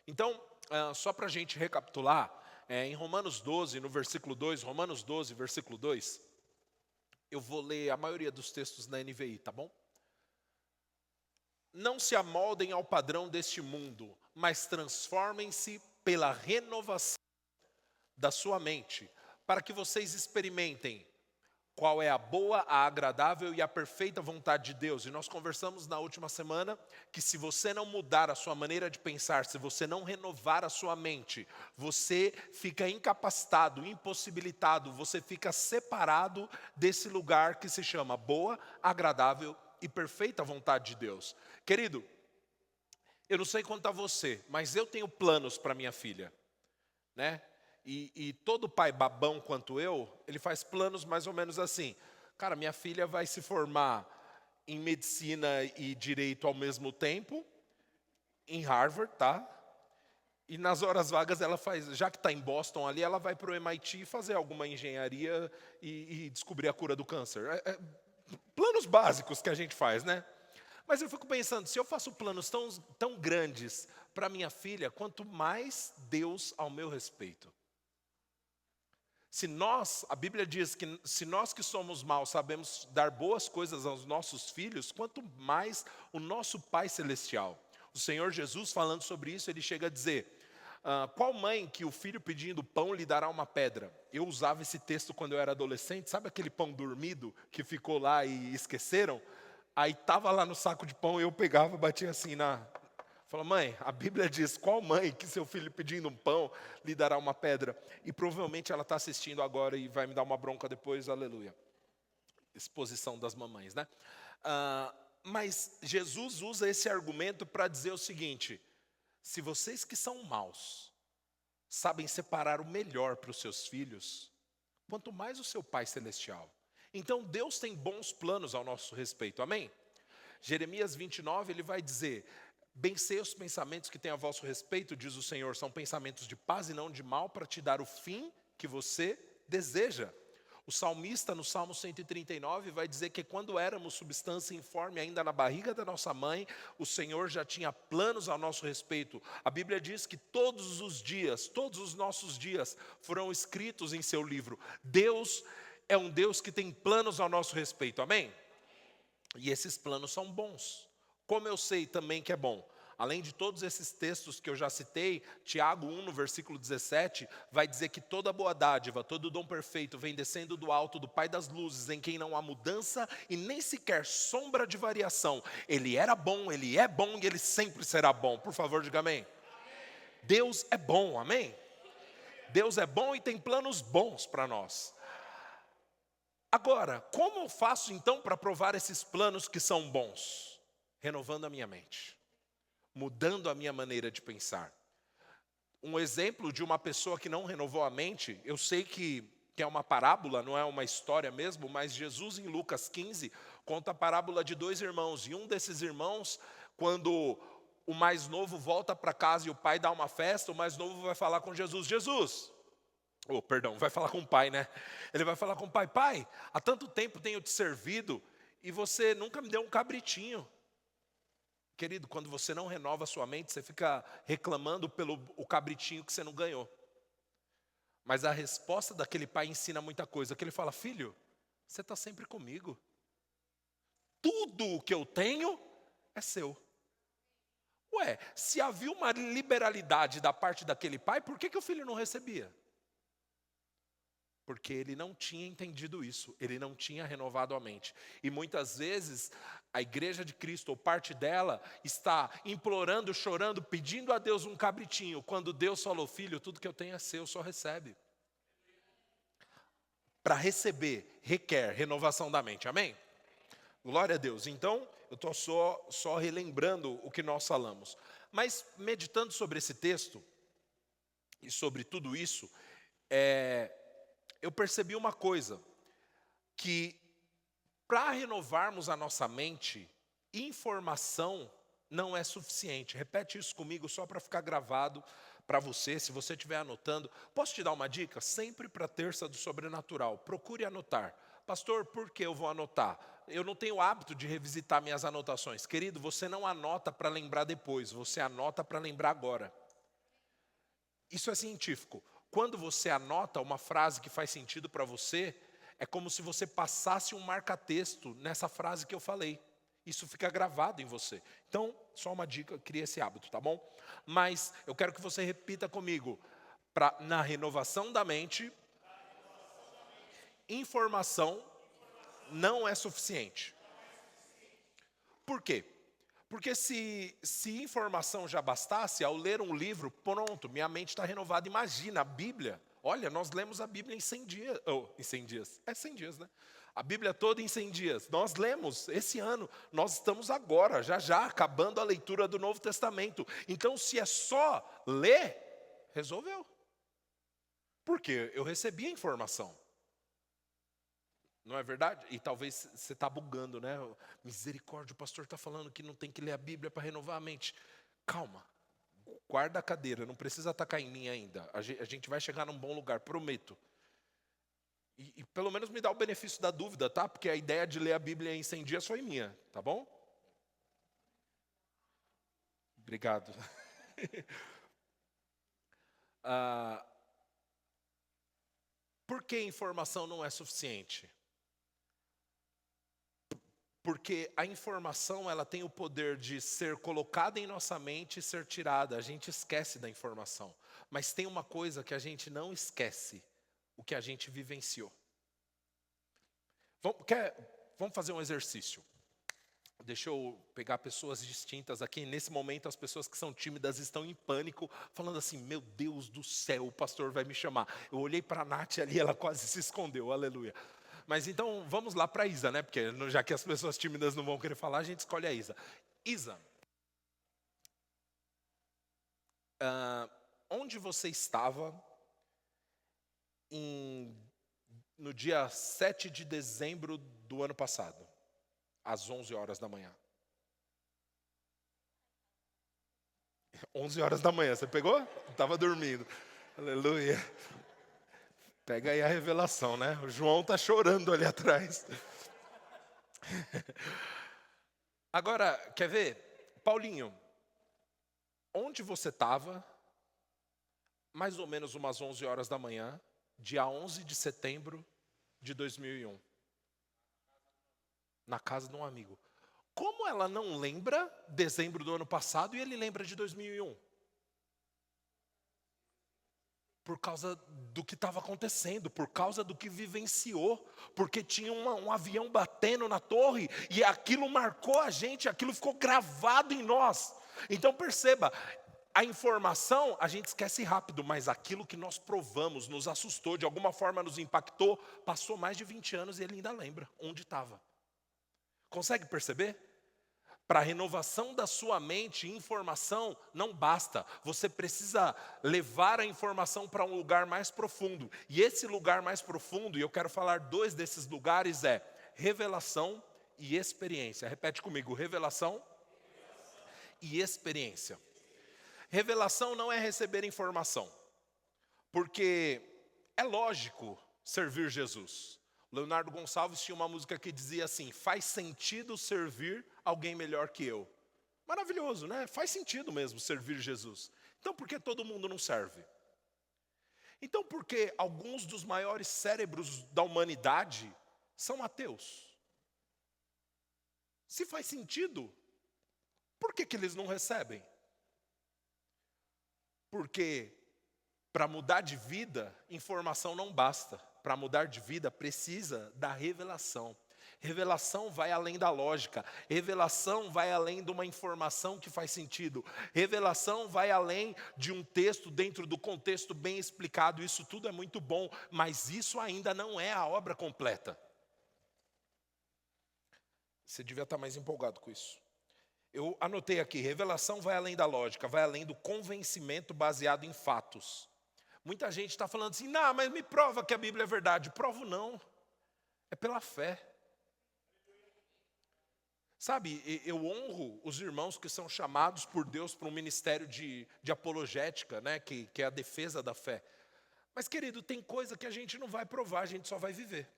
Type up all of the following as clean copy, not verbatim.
Então, só para a gente recapitular, em Romanos 12, no versículo 2, Romanos 12, versículo 2, eu vou ler a maioria dos textos na NVI, tá bom? Não se amoldem ao padrão deste mundo, mas transformem-se pela renovação da sua mente, para que vocês experimentem qual é a boa, a agradável e a perfeita vontade de Deus. E nós conversamos na última semana que se você não mudar a sua maneira de pensar, se você não renovar a sua mente, você fica incapacitado, impossibilitado, você fica separado desse lugar que se chama boa, agradável e perfeita vontade de Deus. Querido, eu não sei quanto a você, mas eu tenho planos para minha filha, né? E todo pai babão quanto eu, ele faz planos mais ou menos assim. Cara, minha filha vai se formar em medicina e direito ao mesmo tempo, em Harvard, tá? E nas horas vagas ela faz, já que está em Boston ali, ela vai para o MIT fazer alguma engenharia e descobrir a cura do câncer. Planos básicos que a gente faz, né? Mas eu fico pensando, se eu faço planos tão grandes para minha filha, quanto mais Deus ao meu respeito. Se nós, a Bíblia diz que se nós que somos maus sabemos dar boas coisas aos nossos filhos, quanto mais o nosso Pai Celestial. O Senhor Jesus falando sobre isso, ele chega a dizer, qual mãe que o filho pedindo pão lhe dará uma pedra? Eu usava esse texto quando eu era adolescente, sabe aquele pão dormido que ficou lá e esqueceram? Aí estava lá no saco de pão, eu pegava, batia assim na... Falou, mãe, a Bíblia diz, qual mãe que seu filho pedindo um pão lhe dará uma pedra? E provavelmente ela está assistindo agora e vai me dar uma bronca depois, aleluia. Exposição das mamães, né? Mas Jesus usa esse argumento para dizer o seguinte, se vocês que são maus, sabem separar o melhor para os seus filhos, quanto mais o seu Pai Celestial. Então Deus tem bons planos ao nosso respeito, amém? Jeremias 29, ele vai dizer, bem sei os pensamentos que têm a vosso respeito, diz o Senhor, são pensamentos de paz e não de mal, para te dar o fim que você deseja. O salmista, no Salmo 139, vai dizer que quando éramos substância informe, ainda na barriga da nossa mãe, o Senhor já tinha planos ao nosso respeito. A Bíblia diz que todos os dias, todos os nossos dias, foram escritos em seu livro. Deus é um Deus que tem planos ao nosso respeito, amém? E esses planos são bons. Como eu sei também que é bom? Além de todos esses textos que eu já citei, Tiago 1, no versículo 17, vai dizer que toda boa dádiva, todo dom perfeito vem descendo do alto do Pai das luzes, em quem não há mudança e nem sequer sombra de variação. Ele era bom, ele é bom e ele sempre será bom. Por favor, diga amém. Deus é bom, amém? Deus é bom e tem planos bons para nós. Agora, como eu faço então para provar esses planos que são bons? Renovando a minha mente, mudando a minha maneira de pensar. Um exemplo de uma pessoa que não renovou a mente, eu sei que é uma parábola, não é uma história mesmo, mas Jesus em Lucas 15 conta a parábola de dois irmãos. E um desses irmãos, quando o mais novo volta para casa e o pai dá uma festa, o mais novo vai falar com Jesus, vai falar com o pai, né? Ele vai falar com o pai, pai, há tanto tempo tenho te servido e você nunca me deu um cabritinho. Querido, quando você não renova a sua mente, você fica reclamando pelo o cabritinho que você não ganhou. Mas a resposta daquele pai ensina muita coisa, que ele fala, filho, você está sempre comigo. Tudo o que eu tenho é seu. Ué, se havia uma liberalidade da parte daquele pai, por que o filho não recebia? Porque ele não tinha entendido isso, ele não tinha renovado a mente. E muitas vezes a igreja de Cristo, ou parte dela, está implorando, chorando, pedindo a Deus um cabritinho, quando Deus falou, filho, tudo que eu tenho é seu, só recebe. Para receber, requer renovação da mente, amém? Glória a Deus. Então, eu estou só relembrando o que nós falamos. Mas meditando sobre esse texto, e sobre tudo isso, eu percebi uma coisa, que para renovarmos a nossa mente, informação não é suficiente. Repete isso comigo só para ficar gravado para você, se você estiver anotando. Posso te dar uma dica? Sempre para a terça do sobrenatural, procure anotar. Pastor, por que eu vou anotar? Eu não tenho o hábito de revisitar minhas anotações. Querido, você não anota para lembrar depois, você anota para lembrar agora. Isso é científico. Quando você anota uma frase que faz sentido para você, é como se você passasse um marca-texto nessa frase que eu falei. Isso fica gravado em você. Então, só uma dica, cria esse hábito, tá bom? Mas eu quero que você repita comigo. Na renovação da mente, informação não é suficiente. Por quê? Porque se informação já bastasse, ao ler um livro, pronto, minha mente está renovada. Imagina, a Bíblia. Olha, nós lemos a Bíblia em 100 dias. Em 100 dias. É 100 dias, né? A Bíblia toda em 100 dias. Nós lemos esse ano. Nós estamos agora, já, acabando a leitura do Novo Testamento. Então, se é só ler, resolveu. Porque eu recebi a informação. Não é verdade? E talvez você está bugando, né? Misericórdia, o pastor está falando que não tem que ler a Bíblia para renovar a mente. Calma, guarda a cadeira, não precisa atacar em mim ainda. A gente vai chegar num bom lugar, prometo. E pelo menos me dá o benefício da dúvida, tá? Porque a ideia de ler a Bíblia em 100 dias foi minha, tá bom? Obrigado. Por que informação não é suficiente? Porque a informação, ela tem o poder de ser colocada em nossa mente e ser tirada. A gente esquece da informação. Mas tem uma coisa que a gente não esquece: o que a gente vivenciou. Vamos fazer um exercício. Deixa eu pegar pessoas distintas aqui. Nesse momento, as pessoas que são tímidas estão em pânico, falando assim: meu Deus do céu, o pastor vai me chamar. Eu olhei para a Nath ali, ela quase se escondeu, aleluia. Mas então, vamos lá para a Isa, né? Porque já que as pessoas tímidas não vão querer falar, a gente escolhe a Isa. Isa, onde você estava no dia 7 de dezembro do ano passado, às 11 horas da manhã? 11 horas da manhã, você pegou? Estava dormindo. Aleluia. Pega aí a revelação, né? O João está chorando ali atrás. Agora, quer ver? Paulinho, onde você estava, mais ou menos umas 11 horas da manhã, dia 11 de setembro de 2001? Na casa de um amigo. Como ela não lembra dezembro do ano passado e ele lembra de 2001? Por causa do que estava acontecendo, por causa do que vivenciou, porque tinha um avião batendo na torre e aquilo marcou a gente, aquilo ficou gravado em nós. Então perceba, a informação a gente esquece rápido, mas aquilo que nós provamos, nos assustou, de alguma forma nos impactou, passou mais de 20 anos e ele ainda lembra onde estava. Consegue perceber? Para a renovação da sua mente, informação não basta. Você precisa levar a informação para um lugar mais profundo. E esse lugar mais profundo, e eu quero falar 2 desses lugares, é revelação e experiência. Repete comigo: revelação e experiência. Revelação não é receber informação, porque é lógico servir Jesus. Leonardo Gonçalves tinha uma música que dizia assim: faz sentido servir alguém melhor que eu. Maravilhoso, né? Faz sentido mesmo servir Jesus. Então por que todo mundo não serve? Então por que alguns dos maiores cérebros da humanidade são ateus? Se faz sentido, por que eles não recebem? Porque para mudar de vida, informação não basta. Para mudar de vida, precisa da revelação. Revelação vai além da lógica. Revelação vai além de uma informação que faz sentido. Revelação vai além de um texto dentro do contexto bem explicado. Isso tudo é muito bom, mas isso ainda não é a obra completa. Você devia estar mais empolgado com isso. Eu anotei aqui: revelação vai além da lógica, vai além do convencimento baseado em fatos. Muita gente está falando assim: não, mas me prova que a Bíblia é verdade. Provo não, é pela fé. Sabe, eu honro os irmãos que são chamados por Deus para um ministério de apologética, né, que é a defesa da fé. Mas querido, tem coisa que a gente não vai provar, a gente só vai viver.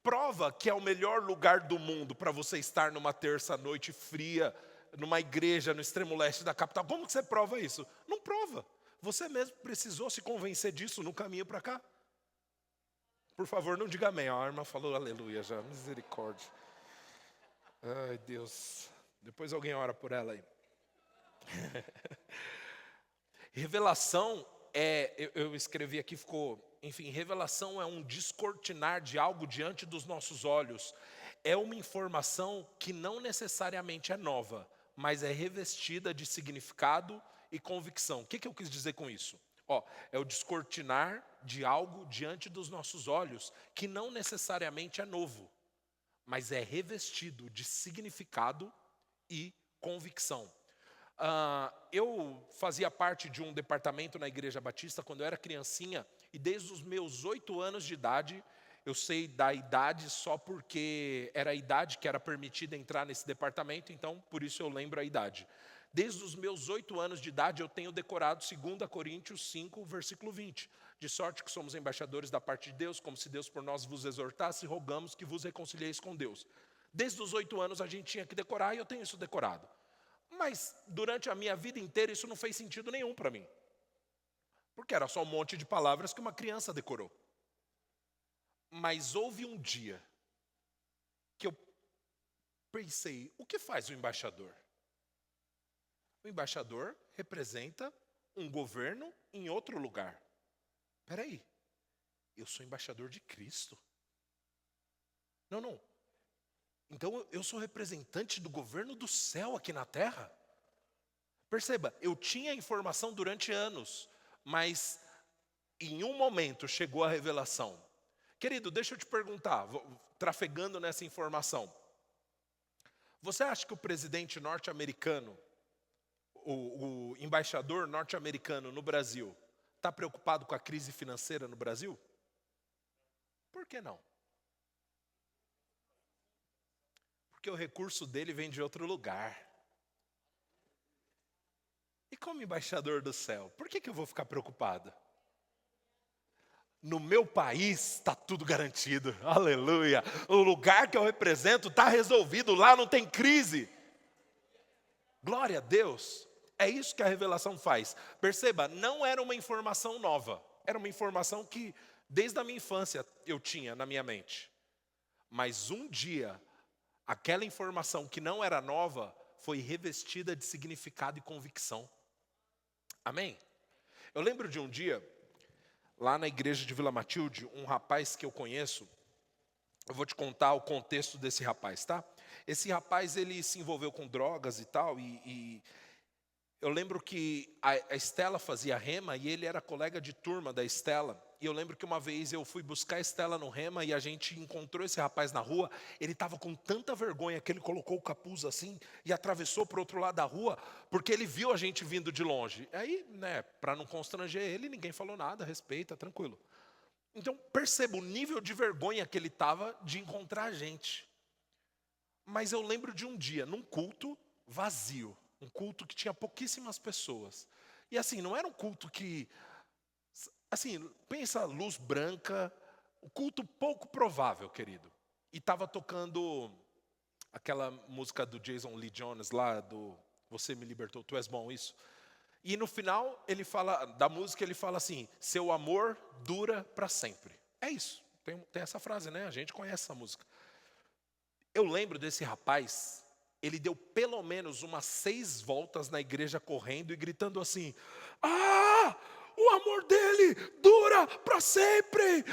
Prova que é o melhor lugar do mundo para você estar numa terça-noite fria, numa igreja no extremo leste da capital. Como que você prova isso? Não prova. Você mesmo precisou se convencer disso no caminho para cá? Por favor, não diga amém. A irmã falou aleluia já, misericórdia. Ai, Deus. Depois alguém ora por ela aí. Revelação eu escrevi aqui, ficou, enfim, revelação é um descortinar de algo diante dos nossos olhos. É uma informação que não necessariamente é nova, mas é revestida de significado e convicção. O que eu quis dizer com isso? É o descortinar de algo diante dos nossos olhos que não necessariamente é novo, mas é revestido de significado e convicção. Eu fazia parte de um departamento na Igreja Batista quando eu era criancinha, e desde os meus 8 anos de idade, eu sei da idade só porque era a idade que era permitida entrar nesse departamento, então por isso eu lembro a idade. Desde os meus 8 anos de idade eu tenho decorado 2 Coríntios 5, versículo 20. De sorte que somos embaixadores da parte de Deus, como se Deus por nós vos exortasse, rogamos que vos reconcilieis com Deus. Desde os 8 anos a gente tinha que decorar e eu tenho isso decorado. Mas durante a minha vida inteira isso não fez sentido nenhum para mim. Porque era só um monte de palavras que uma criança decorou. Mas houve um dia que eu pensei, o que faz o embaixador? O embaixador representa um governo em outro lugar. Espera aí, eu sou embaixador de Cristo. Não. Então eu sou representante do governo do céu aqui na terra. Perceba, eu tinha informação durante anos, mas em um momento chegou a revelação. Querido, deixa eu te perguntar, trafegando nessa informação. Você acha que o presidente norte-americano, o embaixador norte-americano no Brasil, está preocupado com a crise financeira no Brasil? Por que não? Porque o recurso dele vem de outro lugar. E como embaixador do céu, por que eu vou ficar preocupado? No meu país está tudo garantido, aleluia. O lugar que eu represento está resolvido, lá não tem crise. Glória a Deus. É isso que a revelação faz. Perceba, não era uma informação nova. Era uma informação que desde a minha infância eu tinha na minha mente. Mas um dia, aquela informação que não era nova foi revestida de significado e convicção. Amém? Eu lembro de um dia, lá na igreja de Vila Matilde, um rapaz que eu conheço, eu vou te contar o contexto desse rapaz, tá? Esse rapaz, ele se envolveu com drogas e tal, e eu lembro que a Estela fazia rema e ele era colega de turma da Estela. E eu lembro que uma vez eu fui buscar a Estela no rema e a gente encontrou esse rapaz na rua. Ele estava com tanta vergonha que ele colocou o capuz assim e atravessou para o outro lado da rua, porque ele viu a gente vindo de longe. Aí, para não constranger ele, ninguém falou nada, respeita, tranquilo. Então, perceba o nível de vergonha que ele estava de encontrar a gente. Mas eu lembro de um dia, num culto vazio. Um culto que tinha pouquíssimas pessoas. E assim, não era um culto que... Assim, pensa luz branca, um culto pouco provável, querido. E estava tocando aquela música do Jason Lee Jones lá, do Você Me Libertou, Tu És Bom, isso. E no final, ele fala, da música, ele fala assim, seu amor dura para sempre. É isso, tem essa frase, né? A gente conhece essa música. Eu lembro desse rapaz, ele deu pelo menos umas 6 voltas na igreja correndo e gritando assim, o amor dele dura para sempre.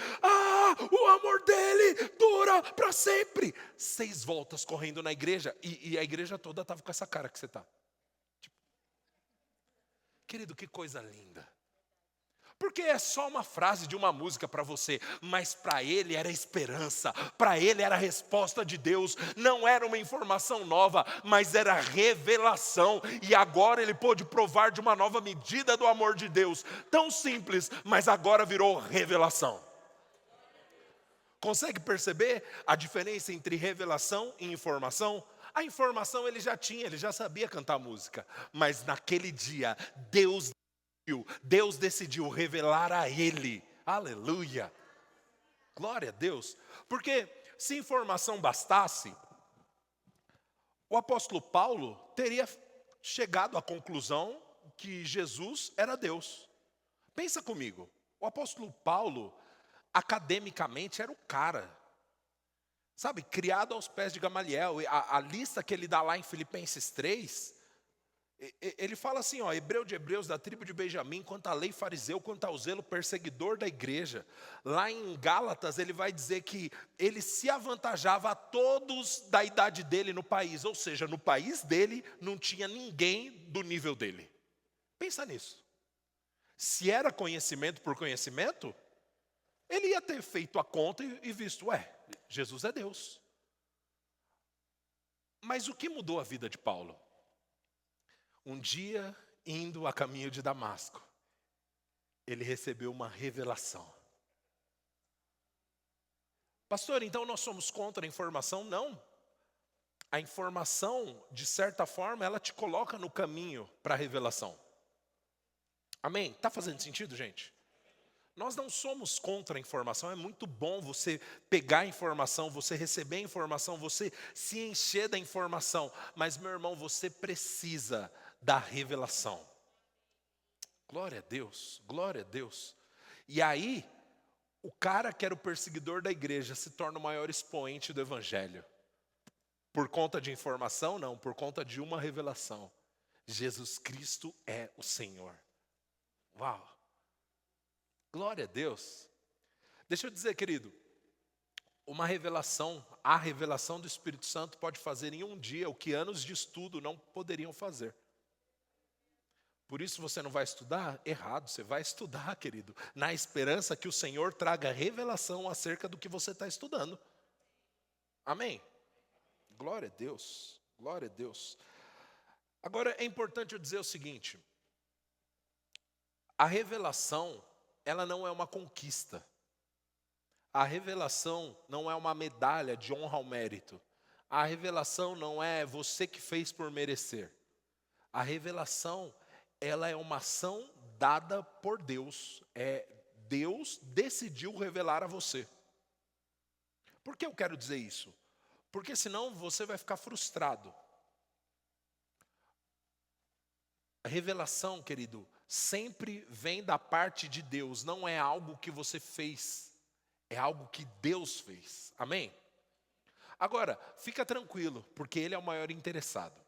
O amor dele dura para sempre. 6 voltas correndo na igreja. E a igreja toda estava com essa cara que você está. Tipo, querido, que coisa linda. Porque é só uma frase de uma música para você, mas para ele era esperança, para ele era a resposta de Deus, não era uma informação nova, mas era revelação, e agora ele pôde provar de uma nova medida do amor de Deus, tão simples, mas agora virou revelação. Consegue perceber a diferença entre revelação e informação? A informação ele já tinha, ele já sabia cantar música, mas naquele dia, Deus decidiu revelar a ele, aleluia, glória a Deus, porque se informação bastasse, o apóstolo Paulo teria chegado à conclusão que Jesus era Deus. Pensa comigo, o apóstolo Paulo, academicamente, era o cara. Sabe, criado aos pés de Gamaliel. A lista que ele dá lá em Filipenses 3, ele fala assim, ó, hebreu de hebreus, da tribo de Benjamim, quanto à lei fariseu, quanto ao zelo perseguidor da igreja. Lá em Gálatas ele vai dizer que ele se avantajava a todos da idade dele no país. Ou seja, no país dele não tinha ninguém do nível dele. Pensa nisso. Se era conhecimento por conhecimento, ele ia ter feito a conta e visto, Jesus é Deus. Mas o que mudou a vida de Paulo? Um dia, indo a caminho de Damasco, ele recebeu uma revelação. Pastor, então nós somos contra a informação? Não. A informação, de certa forma, ela te coloca no caminho para a revelação. Amém? Está fazendo sentido, gente? Nós não somos contra a informação, é muito bom você pegar a informação, você receber a informação, você se encher da informação. Mas, meu irmão, você precisa da revelação. Glória a Deus, glória a Deus. E aí, o cara que era o perseguidor da igreja se torna o maior expoente do evangelho. Por conta de informação? Não, por conta de uma revelação. Jesus Cristo é o Senhor. Uau! Glória a Deus. Deixa eu dizer, querido, a revelação do Espírito Santo pode fazer em um dia o que anos de estudo não poderiam fazer. Por isso você não vai estudar? Errado, você vai estudar, querido, na esperança que o Senhor traga revelação acerca do que você está estudando. Amém? Glória a Deus, glória a Deus. Agora é importante eu dizer o seguinte, a revelação, ela não é uma conquista. A revelação não é uma medalha de honra ao mérito. A revelação não é você que fez por merecer. A revelação, ela é uma ação dada por Deus. Deus decidiu revelar a você. Por que eu quero dizer isso? Porque senão você vai ficar frustrado. A revelação, querido, sempre vem da parte de Deus, não é algo que você fez, é algo que Deus fez. Amém? Agora, fica tranquilo, porque Ele é o maior interessado.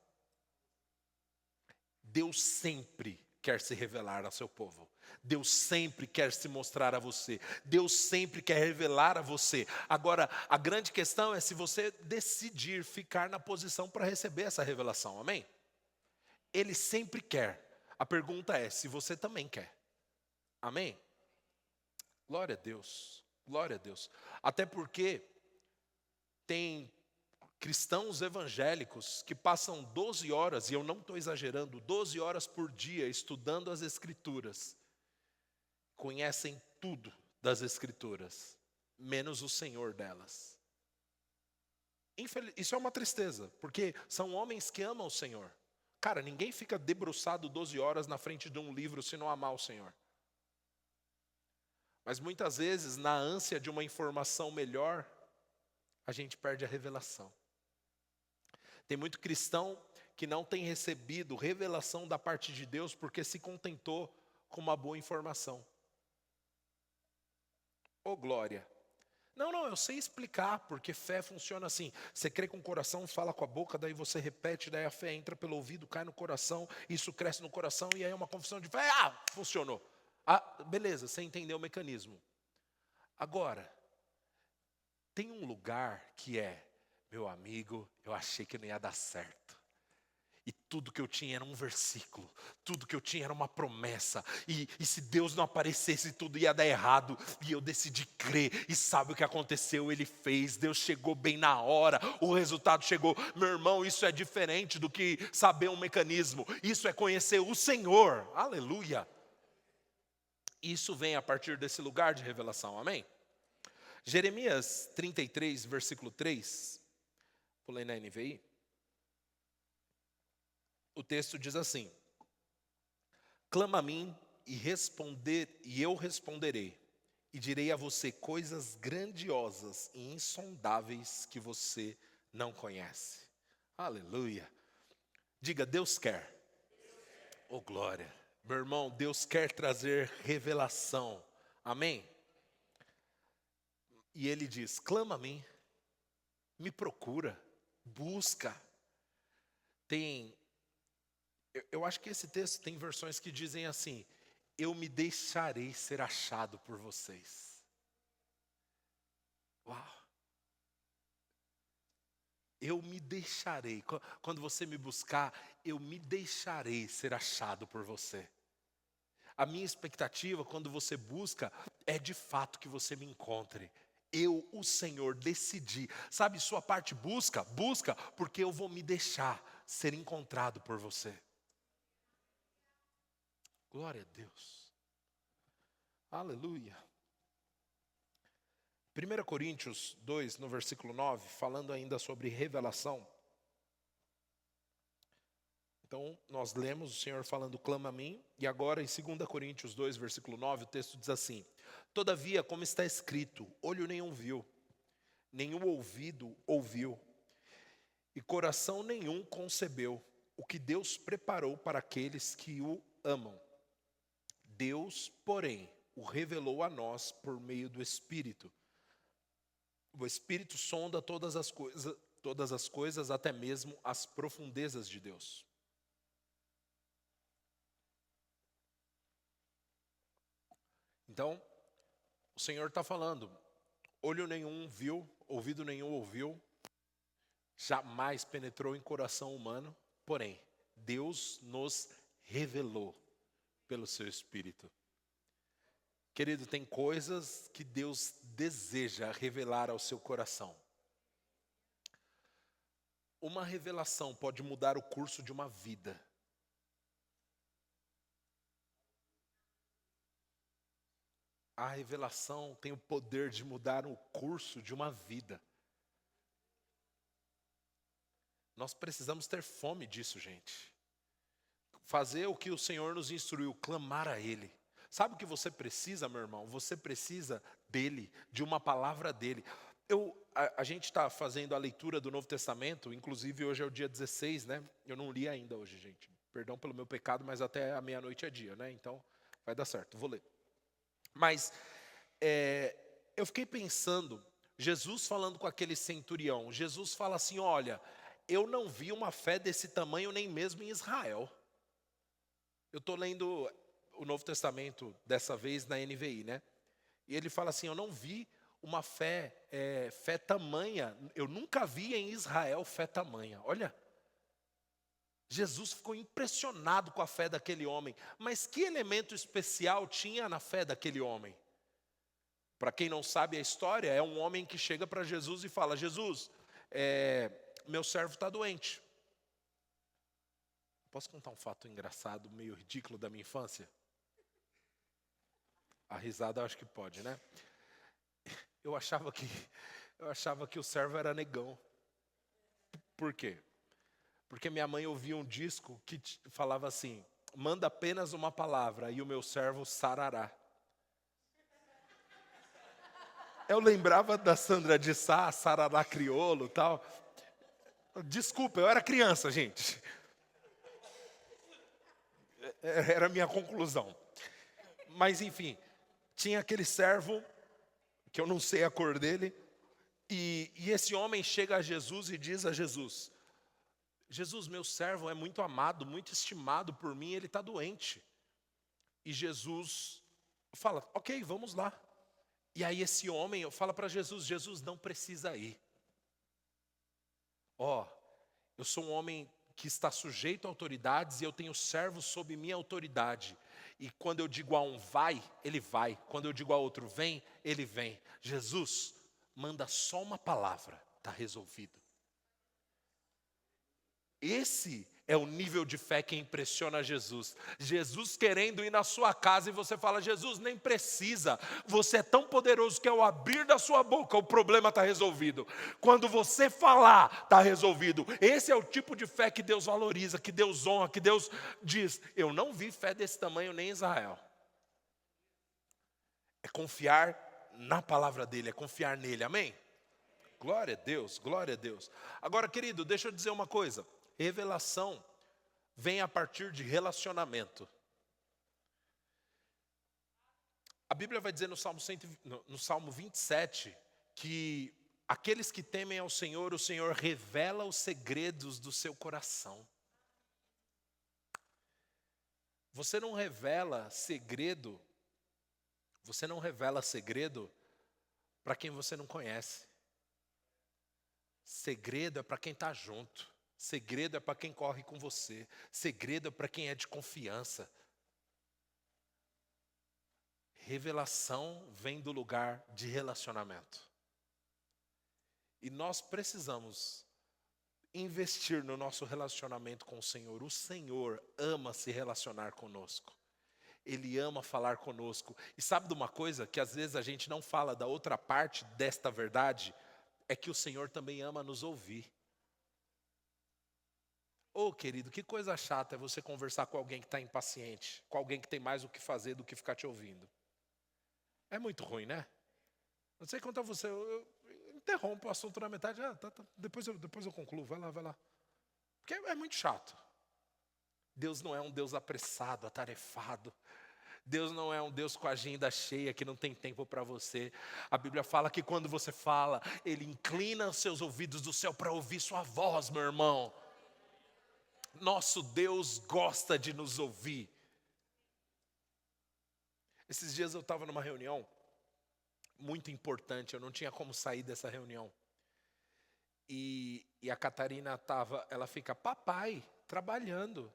Deus sempre quer se revelar ao seu povo. Deus sempre quer se mostrar a você. Deus sempre quer revelar a você. Agora, a grande questão é se você decidir ficar na posição para receber essa revelação. Amém? Ele sempre quer. A pergunta é se você também quer. Amém? Glória a Deus. Glória a Deus. Até porque tem cristãos evangélicos que passam 12 horas, e eu não estou exagerando, 12 horas por dia estudando as Escrituras. Conhecem tudo das Escrituras, menos o Senhor delas. Isso é uma tristeza, porque são homens que amam o Senhor. Cara, ninguém fica debruçado 12 horas na frente de um livro se não amar o Senhor. Mas muitas vezes, na ânsia de uma informação melhor, a gente perde a revelação. Tem muito cristão que não tem recebido revelação da parte de Deus porque se contentou com uma boa informação. Ô glória! Não, eu sei explicar, porque fé funciona assim. Você crê com o coração, fala com a boca, daí você repete, daí a fé entra pelo ouvido, cai no coração, isso cresce no coração e aí é uma confissão de fé. Funcionou. Beleza, você entendeu o mecanismo. Agora, tem um lugar que meu amigo, eu achei que não ia dar certo. E tudo que eu tinha era um versículo, tudo que eu tinha era uma promessa. E se Deus não aparecesse, tudo ia dar errado. E eu decidi crer. E sabe o que aconteceu? Ele fez, Deus chegou bem na hora, o resultado chegou. Meu irmão, isso é diferente do que saber um mecanismo. Isso é conhecer o Senhor. Aleluia. Isso vem a partir desse lugar de revelação, amém? Jeremias 33, versículo 3. Vou ler na NVI. O texto diz assim: clama a mim e eu responderei, e direi a você coisas grandiosas e insondáveis que você não conhece. Aleluia. Diga, Deus quer. Oh glória. Meu irmão, Deus quer trazer revelação. Amém? E ele diz: clama a mim, me procura, busca. Eu acho que esse texto tem versões que dizem assim: eu me deixarei ser achado por vocês. Uau! Eu me deixarei, quando você me buscar, eu me deixarei ser achado por você. A minha expectativa, quando você busca, é de fato que você me encontre. Eu, o Senhor, decidi. Sabe, sua parte busca, porque eu vou me deixar ser encontrado por você. Glória a Deus. Aleluia. 1 Coríntios 2, no versículo 9, falando ainda sobre revelação. Então, nós lemos o Senhor falando, clama a mim. E agora, em 2 Coríntios 2, versículo 9, o texto diz assim: todavia, como está escrito, olho nenhum viu, nenhum ouvido ouviu, e coração nenhum concebeu o que Deus preparou para aqueles que o amam. Deus, porém, o revelou a nós por meio do Espírito. O Espírito sonda todas as coisas, até mesmo as profundezas de Deus. Então, o Senhor está falando, olho nenhum viu, ouvido nenhum ouviu, jamais penetrou em coração humano, porém, Deus nos revelou pelo seu Espírito. Querido, tem coisas que Deus deseja revelar ao seu coração. Uma revelação pode mudar o curso de uma vida. A revelação tem o poder de mudar o curso de uma vida. Nós precisamos ter fome disso, gente. Fazer o que o Senhor nos instruiu, clamar a Ele. Sabe o que você precisa, meu irmão? Você precisa dEle, de uma palavra dEle. A gente está fazendo a leitura do Novo Testamento, inclusive hoje é o dia 16, né? Eu não li ainda hoje, gente. Perdão pelo meu pecado, mas até a meia-noite é dia, né? Então, vai dar certo, vou ler. Mas, eu fiquei pensando, Jesus falando com aquele centurião, Jesus fala assim, olha, eu não vi uma fé desse tamanho nem mesmo em Israel. Eu estou lendo o Novo Testamento, dessa vez na NVI, né? E ele fala assim, eu não vi uma fé tamanha, eu nunca vi em Israel fé tamanha. Olha, Jesus ficou impressionado com a fé daquele homem. Mas que elemento especial tinha na fé daquele homem? Para quem não sabe a história, é um homem que chega para Jesus e fala, Jesus, meu servo está doente. Posso contar um fato engraçado, meio ridículo da minha infância? A risada eu acho que pode, né? Eu achava que o servo era negão. Por quê? Porque minha mãe ouvia um disco que falava assim, manda apenas uma palavra e o meu servo sarará. Eu lembrava da Sandra de Sá, sarará crioulo e tal. Desculpa, eu era criança, gente. Era a minha conclusão. Mas enfim, tinha aquele servo, que eu não sei a cor dele, e esse homem chega a Jesus e diz a Jesus, Jesus, meu servo é muito amado, muito estimado por mim, ele está doente. E Jesus fala, ok, vamos lá. E aí esse homem fala para Jesus, Jesus não precisa ir. Eu sou um homem que está sujeito a autoridades e eu tenho servos sob minha autoridade. E quando eu digo a um vai, ele vai. Quando eu digo a outro vem, ele vem. Jesus, manda só uma palavra, está resolvido. Esse é o nível de fé que impressiona Jesus. Jesus querendo ir na sua casa e você fala, Jesus, nem precisa. Você é tão poderoso que ao abrir da sua boca o problema está resolvido. Quando você falar, está resolvido. Esse é o tipo de fé que Deus valoriza, que Deus honra, que Deus diz. Eu não vi fé desse tamanho nem em Israel. É confiar na palavra dele, é confiar nele, amém? Glória a Deus, glória a Deus. Agora, querido, deixa eu dizer uma coisa. Revelação vem a partir de relacionamento. A Bíblia vai dizer no Salmo 27 que aqueles que temem ao Senhor, o Senhor revela os segredos do seu coração. Você não revela segredo para quem você não conhece. Segredo é para quem está junto. Segredo é para quem corre com você. Segredo é para quem é de confiança. Revelação vem do lugar de relacionamento. E nós precisamos investir no nosso relacionamento com o Senhor. O Senhor ama se relacionar conosco. Ele ama falar conosco. E sabe de uma coisa que às vezes a gente não fala da outra parte desta verdade? É que o Senhor também ama nos ouvir. Ô querido, que coisa chata é você conversar com alguém que está impaciente, com alguém que tem mais o que fazer do que ficar te ouvindo. É muito ruim, né? Não sei quanto a você, eu interrompo o assunto na metade, depois eu concluo, vai lá. Porque é muito chato. Deus não é um Deus apressado, atarefado. Deus não é um Deus com a agenda cheia, que não tem tempo para você. A Bíblia fala que quando você fala, Ele inclina os seus ouvidos do céu para ouvir sua voz, meu irmão. Nosso Deus gosta de nos ouvir. Esses dias eu estava numa reunião muito importante, eu não tinha como sair dessa reunião. E a Catarina ela fica, papai, trabalhando.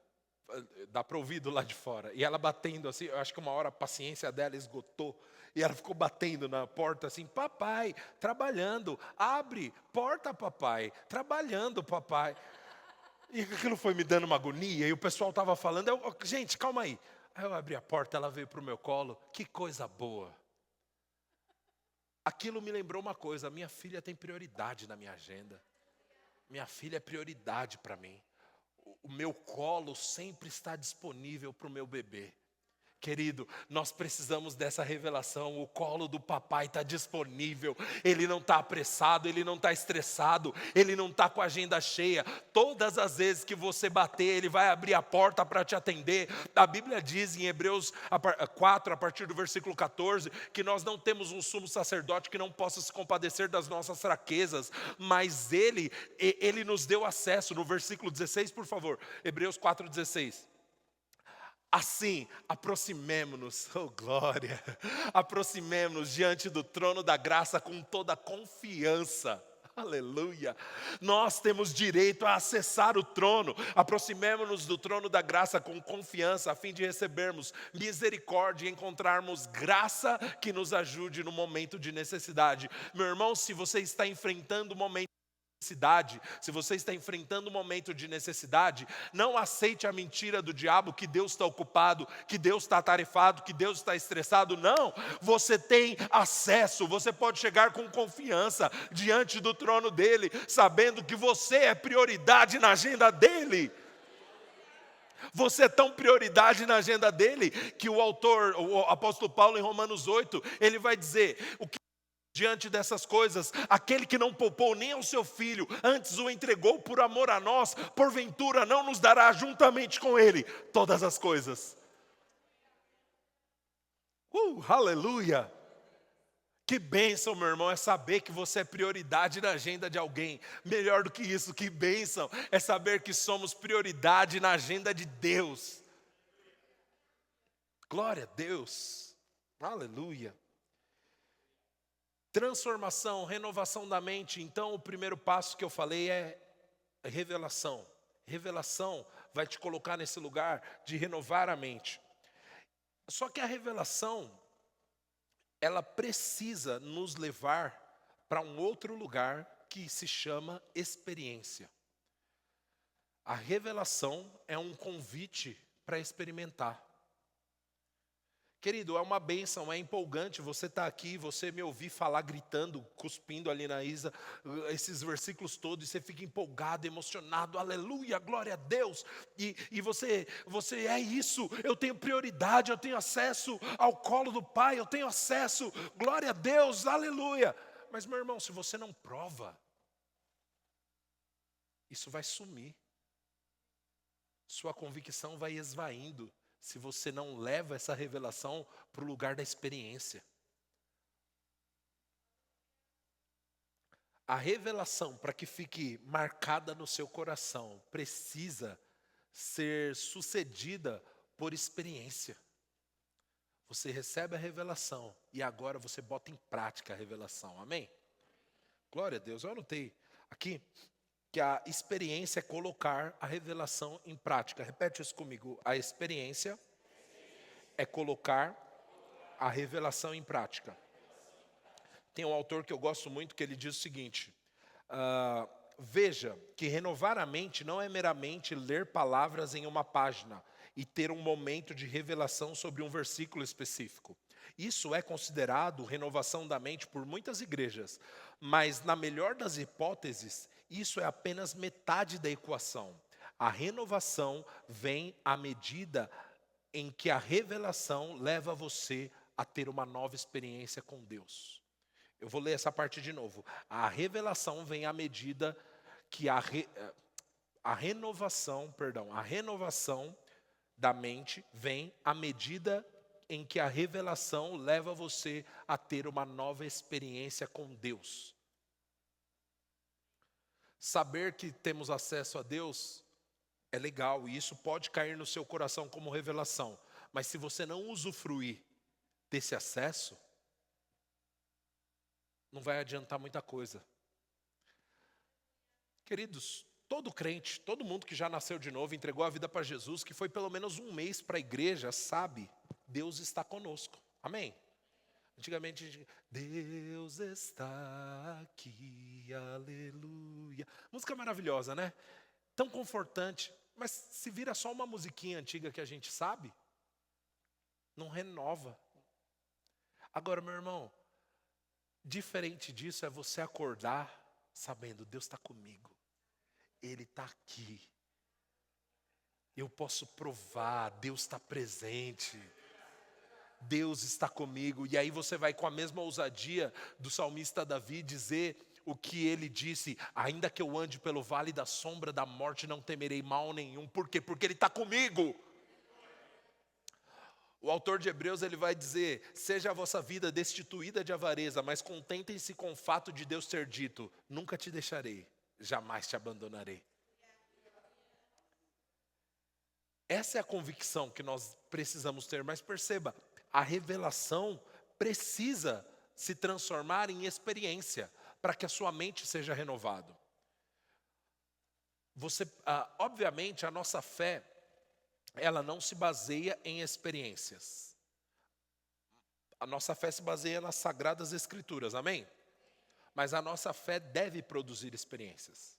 Dá para ouvir do lado de fora. E ela batendo assim, eu acho que uma hora a paciência dela esgotou. E ela ficou batendo na porta assim, papai, trabalhando. Abre, porta, papai, trabalhando, papai. E aquilo foi me dando uma agonia. E o pessoal estava falando, gente, calma aí. Aí eu abri a porta, ela veio para o meu colo. Que coisa boa. Aquilo me lembrou uma coisa, minha filha tem prioridade na minha agenda. Minha filha é prioridade para mim. O meu colo sempre está disponível para o meu bebê. Querido, nós precisamos dessa revelação. O colo do papai está disponível. Ele não está apressado, ele não está estressado, ele não está com a agenda cheia. Todas as vezes que você bater, ele vai abrir a porta para te atender. A Bíblia diz em Hebreus 4, a partir do versículo 14, que nós não temos um sumo sacerdote que não possa se compadecer das nossas fraquezas, mas ele nos deu acesso. No versículo 16, por favor, Hebreus 4,16. Assim, aproximemo-nos, oh glória, aproximemo-nos diante do trono da graça com toda confiança, aleluia. Nós temos direito a acessar o trono, aproximemo-nos do trono da graça com confiança, a fim de recebermos misericórdia e encontrarmos graça que nos ajude no momento de necessidade. Meu irmão, se você está enfrentando um momento, se você está enfrentando um momento de necessidade, não aceite a mentira do diabo que Deus está ocupado, que Deus está atarefado, que Deus está estressado. Não, você tem acesso, você pode chegar com confiança diante do trono dele, sabendo que você é prioridade na agenda dele. Você é tão prioridade na agenda dele, que o apóstolo Paulo em Romanos 8, ele vai dizer, diante dessas coisas, aquele que não poupou nem ao seu filho, antes o entregou por amor a nós, porventura não nos dará juntamente com ele todas as coisas. Aleluia! Que bênção, meu irmão, é saber que você é prioridade na agenda de alguém. Melhor do que isso, que bênção é saber que somos prioridade na agenda de Deus. Glória a Deus, aleluia. Transformação, renovação da mente. Então, o primeiro passo que eu falei é revelação. Revelação vai te colocar nesse lugar de renovar a mente. Só que a revelação, ela precisa nos levar para um outro lugar que se chama experiência. A revelação é um convite para experimentar. Querido, é uma bênção, é empolgante você estar aqui, você me ouvir falar gritando, cuspindo ali na Isa, esses versículos todos, e você fica empolgado, emocionado, aleluia, glória a Deus, e você é isso, eu tenho prioridade, eu tenho acesso ao colo do Pai, eu tenho acesso, glória a Deus, aleluia. Mas meu irmão, se você não prova, isso vai sumir, sua convicção vai esvaindo, se você não leva essa revelação para o lugar da experiência. A revelação, para que fique marcada no seu coração, precisa ser sucedida por experiência. Você recebe a revelação e agora você bota em prática a revelação. Amém? Glória a Deus. Eu anotei aqui que a experiência é colocar a revelação em prática. Repete isso comigo. A experiência é colocar a revelação em prática. Tem um autor que eu gosto muito que ele diz o seguinte: veja que renovar a mente não é meramente ler palavras em uma página e ter um momento de revelação sobre um versículo específico. Isso é considerado renovação da mente por muitas igrejas, mas na melhor das hipóteses, isso é apenas metade da equação. A renovação vem à medida em que a revelação leva você a ter uma nova experiência com Deus. Eu vou ler essa parte de novo. A revelação vem à medida que a renovação da mente vem à medida em que a revelação leva você a ter uma nova experiência com Deus. Saber que temos acesso a Deus é legal e isso pode cair no seu coração como revelação. Mas se você não usufruir desse acesso, não vai adiantar muita coisa. Queridos, todo crente, todo mundo que já nasceu de novo, entregou a vida para Jesus, que foi pelo menos um mês para a igreja, sabe, Deus está conosco. Amém? Antigamente a gente, Deus está aqui, aleluia. Música maravilhosa, né? Tão confortante, mas se vira só uma musiquinha antiga que a gente sabe, não renova. Agora, meu irmão, diferente disso é você acordar sabendo, Deus está comigo. Ele está aqui. Eu posso provar, Deus está presente. Deus está comigo. E aí você vai com a mesma ousadia do salmista Davi dizer o que ele disse: ainda que eu ande pelo vale da sombra da morte, não temerei mal nenhum. Por quê? Porque Ele está comigo. O autor de Hebreus ele vai dizer: seja a vossa vida destituída de avareza, mas contentem-se com o fato de Deus ter dito: nunca te deixarei, jamais te abandonarei. Essa é a convicção que nós precisamos ter, mas perceba, a revelação precisa se transformar em experiência, para que a sua mente seja renovada. Obviamente, a nossa fé, ela não se baseia em experiências. A nossa fé se baseia nas Sagradas Escrituras, amém? Mas a nossa fé deve produzir experiências.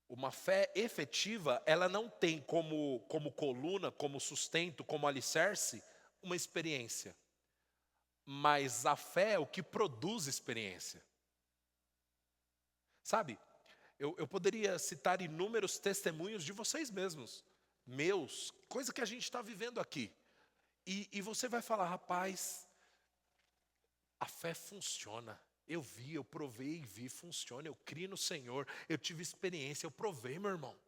Uma fé efetiva, ela não tem como coluna, como sustento, como alicerce, uma experiência. Mas a fé é o que produz experiência. Sabe, eu poderia citar inúmeros testemunhos de vocês mesmos, meus, coisa que a gente está vivendo aqui. E você vai falar: rapaz, a fé funciona. Eu vi, eu provei e vi, funciona. Eu criei no Senhor, eu tive experiência, eu provei, meu irmão.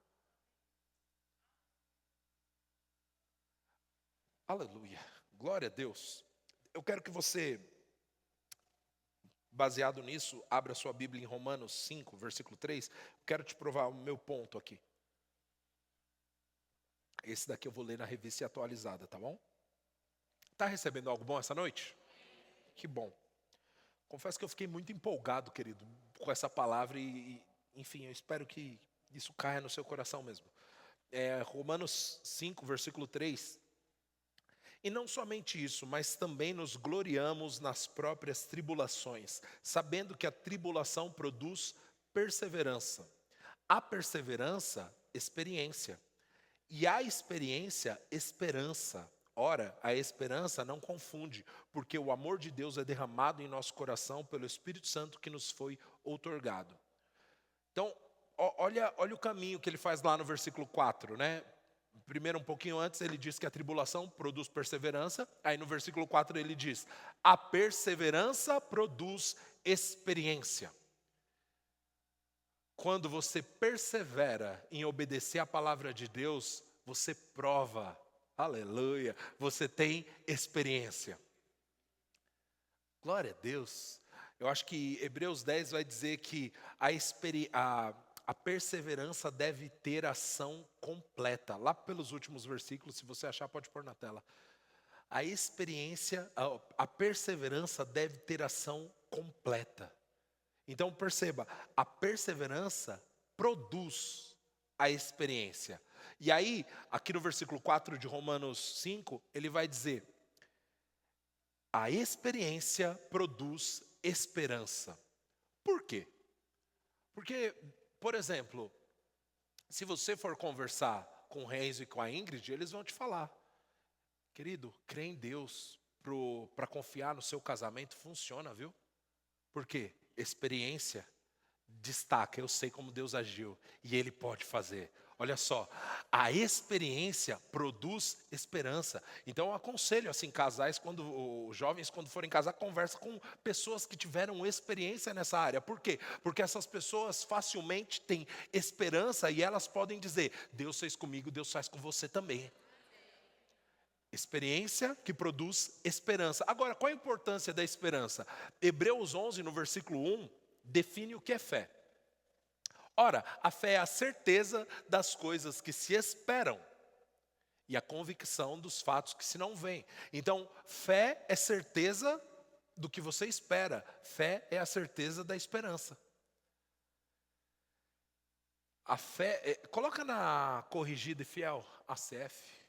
Aleluia, glória a Deus. Eu quero que você, baseado nisso, abra sua Bíblia em Romanos 5, versículo 3. Eu quero te provar o meu ponto aqui. Esse daqui eu vou ler na revista atualizada, tá bom? Está recebendo algo bom essa noite? Que bom. Confesso que eu fiquei muito empolgado, querido, com essa palavra e enfim, eu espero que isso caia no seu coração mesmo. Romanos 5, versículo 3. E não somente isso, mas também nos gloriamos nas próprias tribulações, sabendo que a tribulação produz perseverança. A perseverança, experiência. E a experiência, esperança. Ora, a esperança não confunde, porque o amor de Deus é derramado em nosso coração pelo Espírito Santo que nos foi outorgado. Então, olha o caminho que ele faz lá no versículo 4, né? Primeiro, um pouquinho antes, ele diz que a tribulação produz perseverança. Aí no versículo 4 ele diz: a perseverança produz experiência. Quando você persevera em obedecer a palavra de Deus, você prova, aleluia, você tem experiência. Glória a Deus. Eu acho que Hebreus 10 vai dizer que a perseverança deve ter ação completa. Lá pelos últimos versículos, se você achar, pode pôr na tela. A perseverança deve ter ação completa. Então perceba, a perseverança produz a experiência. E aí, aqui no versículo 4 de Romanos 5, ele vai dizer: a experiência produz esperança. Por quê? Porque, por exemplo, se você for conversar com o Renzo e com a Ingrid, eles vão te falar: querido, crê em Deus para confiar no seu casamento, funciona, viu? Por quê? Experiência destaca, eu sei como Deus agiu e Ele pode fazer. Olha só, a experiência produz esperança. Então eu aconselho assim casais, os jovens quando forem casar, conversa com pessoas que tiveram experiência nessa área. Por quê? Porque essas pessoas facilmente têm esperança e elas podem dizer: Deus fez comigo, Deus faz com você também. Experiência que produz esperança. Agora, qual a importância da esperança? Hebreus 11, no versículo 1, define o que é fé. Ora, a fé é a certeza das coisas que se esperam e a convicção dos fatos que se não veem. Então, fé é certeza do que você espera. Fé é a certeza da esperança. A fé, coloca na corrigida e fiel, ACF.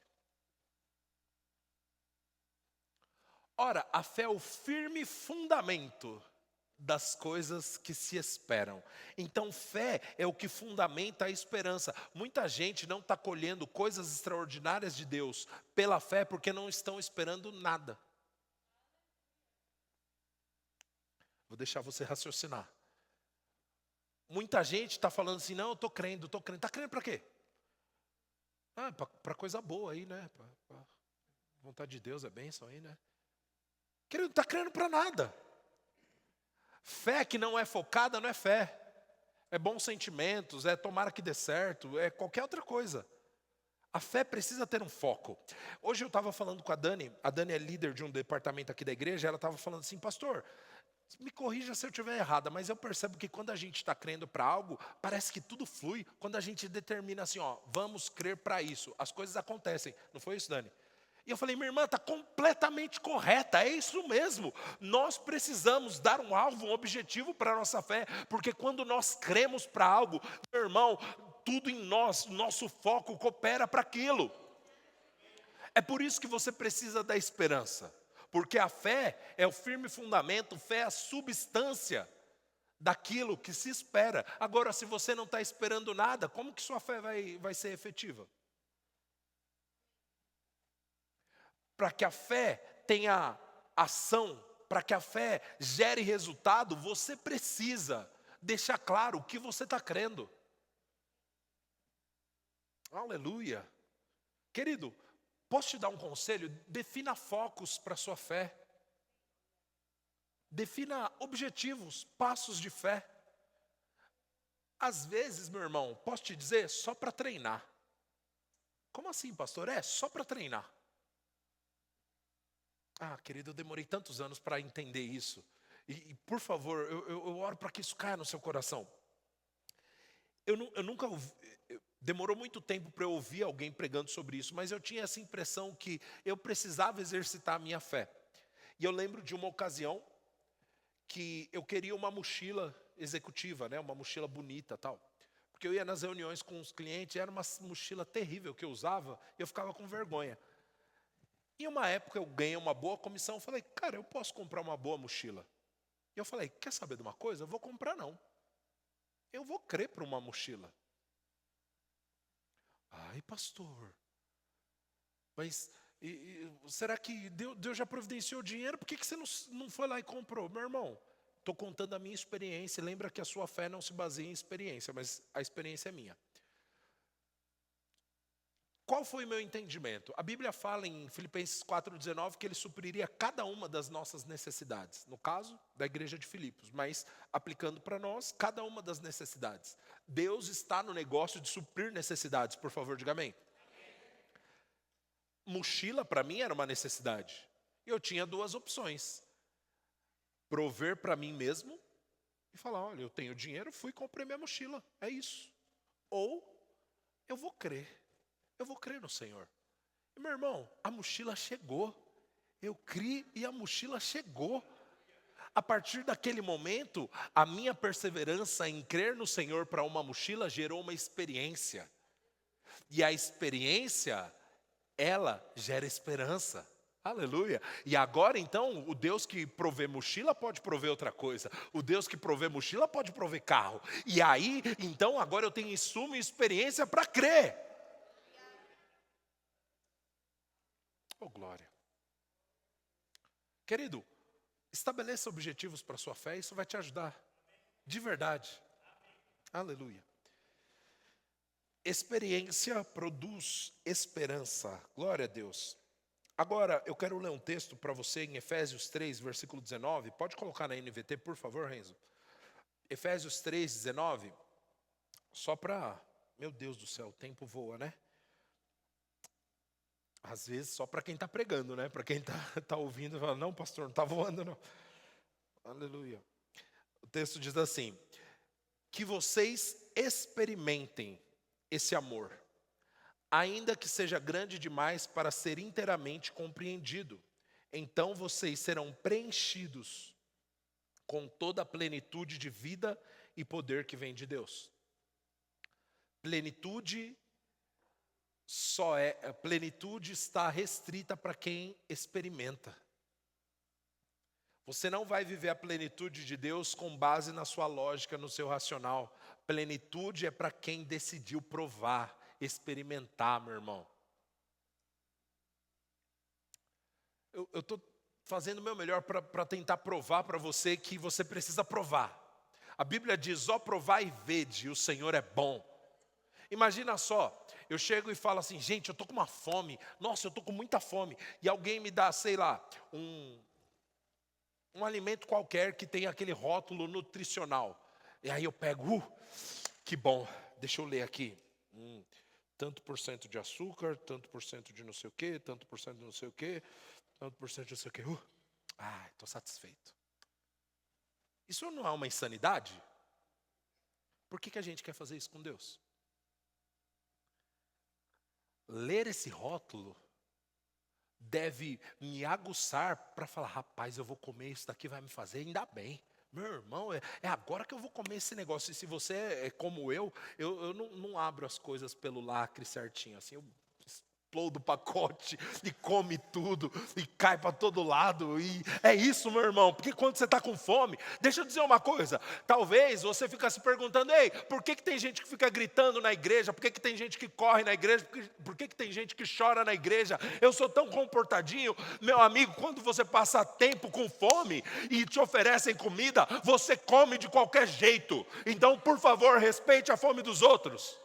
Ora, a fé é o firme fundamento das coisas que se esperam. Então, fé é o que fundamenta a esperança. Muita gente não está colhendo coisas extraordinárias de Deus pela fé porque não estão esperando nada. Vou deixar você raciocinar. Muita gente está falando assim: não, eu estou crendo. Está crendo para quê? Para coisa boa aí, né? Pra vontade de Deus é bênção aí, né? Querido, não está crendo para nada. Fé que não é focada não é fé. É bons sentimentos, é tomara que dê certo, é qualquer outra coisa. A fé precisa ter um foco. Hoje eu estava falando com a Dani é líder de um departamento aqui da igreja, ela estava falando assim: pastor, me corrija se eu estiver errada, mas eu percebo que quando a gente está crendo para algo, parece que tudo flui. Quando a gente determina assim, vamos crer para isso, as coisas acontecem. Não foi isso, Dani? E eu falei: minha irmã, está completamente correta, é isso mesmo. Nós precisamos dar um alvo, um objetivo para a nossa fé, porque quando nós cremos para algo, meu irmão, tudo em nós, nosso foco coopera para aquilo. É por isso que você precisa da esperança, porque a fé é o firme fundamento, fé é a substância daquilo que se espera. Agora, se você não está esperando nada, como que sua fé vai ser efetiva? Para que a fé tenha ação, para que a fé gere resultado, você precisa deixar claro o que você está crendo. Aleluia. Querido, posso te dar um conselho? Defina focos para a sua fé. Defina objetivos, passos de fé. Às vezes, meu irmão, posso te dizer, só para treinar. Como assim, pastor? Só para treinar. Querido, eu demorei tantos anos para entender isso. E por favor, eu oro para que isso caia no seu coração. Eu nunca ouvi, demorou muito tempo para eu ouvir alguém pregando sobre isso, mas eu tinha essa impressão que eu precisava exercitar a minha fé. E eu lembro de uma ocasião que eu queria uma mochila executiva, né, uma mochila bonita tal. Porque eu ia nas reuniões com os clientes, era uma mochila terrível que eu usava, e eu ficava com vergonha. Em uma época eu ganhei uma boa comissão, eu falei: cara, eu posso comprar uma boa mochila. E eu falei: quer saber de uma coisa? Eu vou comprar não. Eu vou crer para uma mochila. Ai, pastor, mas será que Deus já providenciou dinheiro? Por que você não foi lá e comprou? Meu irmão, estou contando a minha experiência. Lembra que a sua fé não se baseia em experiência, mas a experiência é minha. Qual foi o meu entendimento? A Bíblia fala em Filipenses 4,19 que Ele supriria cada uma das nossas necessidades. No caso da igreja de Filipos, mas aplicando para nós, cada uma das necessidades. Deus está no negócio de suprir necessidades, por favor, diga amém. mochila para mim era uma necessidade. E eu tinha duas opções: prover para mim mesmo e falar, olha, eu tenho dinheiro, fui e comprei minha mochila, é isso. Ou eu vou crer no Senhor. E meu irmão, a mochila chegou. Eu criei e a mochila chegou. A partir daquele momento, a minha perseverança em crer no Senhor para uma mochila gerou uma experiência. E a experiência, ela gera esperança. Aleluia. E agora então, o Deus que provê mochila pode prover outra coisa. O Deus que provê mochila pode prover carro. E aí, então, agora eu tenho insumo e experiência para crer. Oh, glória. Querido, estabeleça objetivos para a sua fé, isso vai te ajudar. De verdade. Aleluia. Experiência produz esperança. Glória a Deus. Agora, eu quero ler um texto para você em Efésios 3, versículo 19. Pode colocar na NVT, por favor, Renzo. Efésios 3, 19. Só para... Meu Deus do céu, o tempo voa, né? Às vezes só para quem está pregando, né? Para quem tá ouvindo, fala, não, pastor, não está voando, não. Aleluia. O texto diz assim: que vocês experimentem esse amor, ainda que seja grande demais para ser inteiramente compreendido. Então vocês serão preenchidos com toda a plenitude de vida e poder que vem de Deus. Plenitude está restrita para quem experimenta. Você não vai viver a plenitude de Deus com base na sua lógica, no seu racional. Plenitude é para quem decidiu provar, experimentar, meu irmão. Eu estou fazendo o meu melhor para tentar provar para você que você precisa provar. A Bíblia diz, ó, provai e vede, o Senhor é bom. Imagina só, eu chego e falo assim, gente, eu estou com uma fome, nossa, eu estou com muita fome. E alguém me dá, sei lá, um alimento qualquer que tem aquele rótulo nutricional. E aí eu pego, que bom, deixa eu ler aqui. Tanto por cento de açúcar, tanto por cento de não sei o quê, tanto por cento de não sei o quê, tanto por cento de não sei o quê. Estou satisfeito. Isso não é uma insanidade? Por que a gente quer fazer isso com Deus? Ler esse rótulo deve me aguçar para falar, rapaz, eu vou comer isso daqui, vai me fazer ainda bem. Meu irmão, é agora que eu vou comer esse negócio. E se você é como eu não abro as coisas pelo lacre certinho, assim, eu explodo o pacote e come tudo e cai para todo lado. E é isso, meu irmão, porque quando você está com fome, deixa eu dizer uma coisa, talvez você fica se perguntando, ei, por que tem gente que fica gritando na igreja? Por que tem gente que corre na igreja? Por que tem gente que chora na igreja? Eu sou tão comportadinho. Meu amigo, quando você passa tempo com fome e te oferecem comida, você come de qualquer jeito. Então, por favor, respeite a fome dos outros.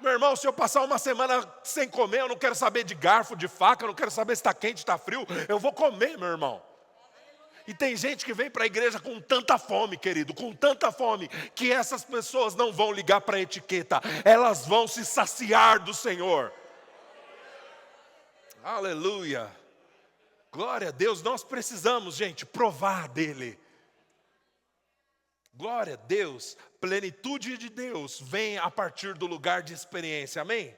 Meu irmão, se eu passar uma semana sem comer, eu não quero saber de garfo, de faca, eu não quero saber se está quente, está frio, eu vou comer, meu irmão. E tem gente que vem para a igreja com tanta fome, querido, com tanta fome, que essas pessoas não vão ligar para a etiqueta, elas vão se saciar do Senhor. Aleluia. Glória a Deus, nós precisamos, gente, provar dele. Glória a Deus, plenitude de Deus vem a partir do lugar de experiência, amém?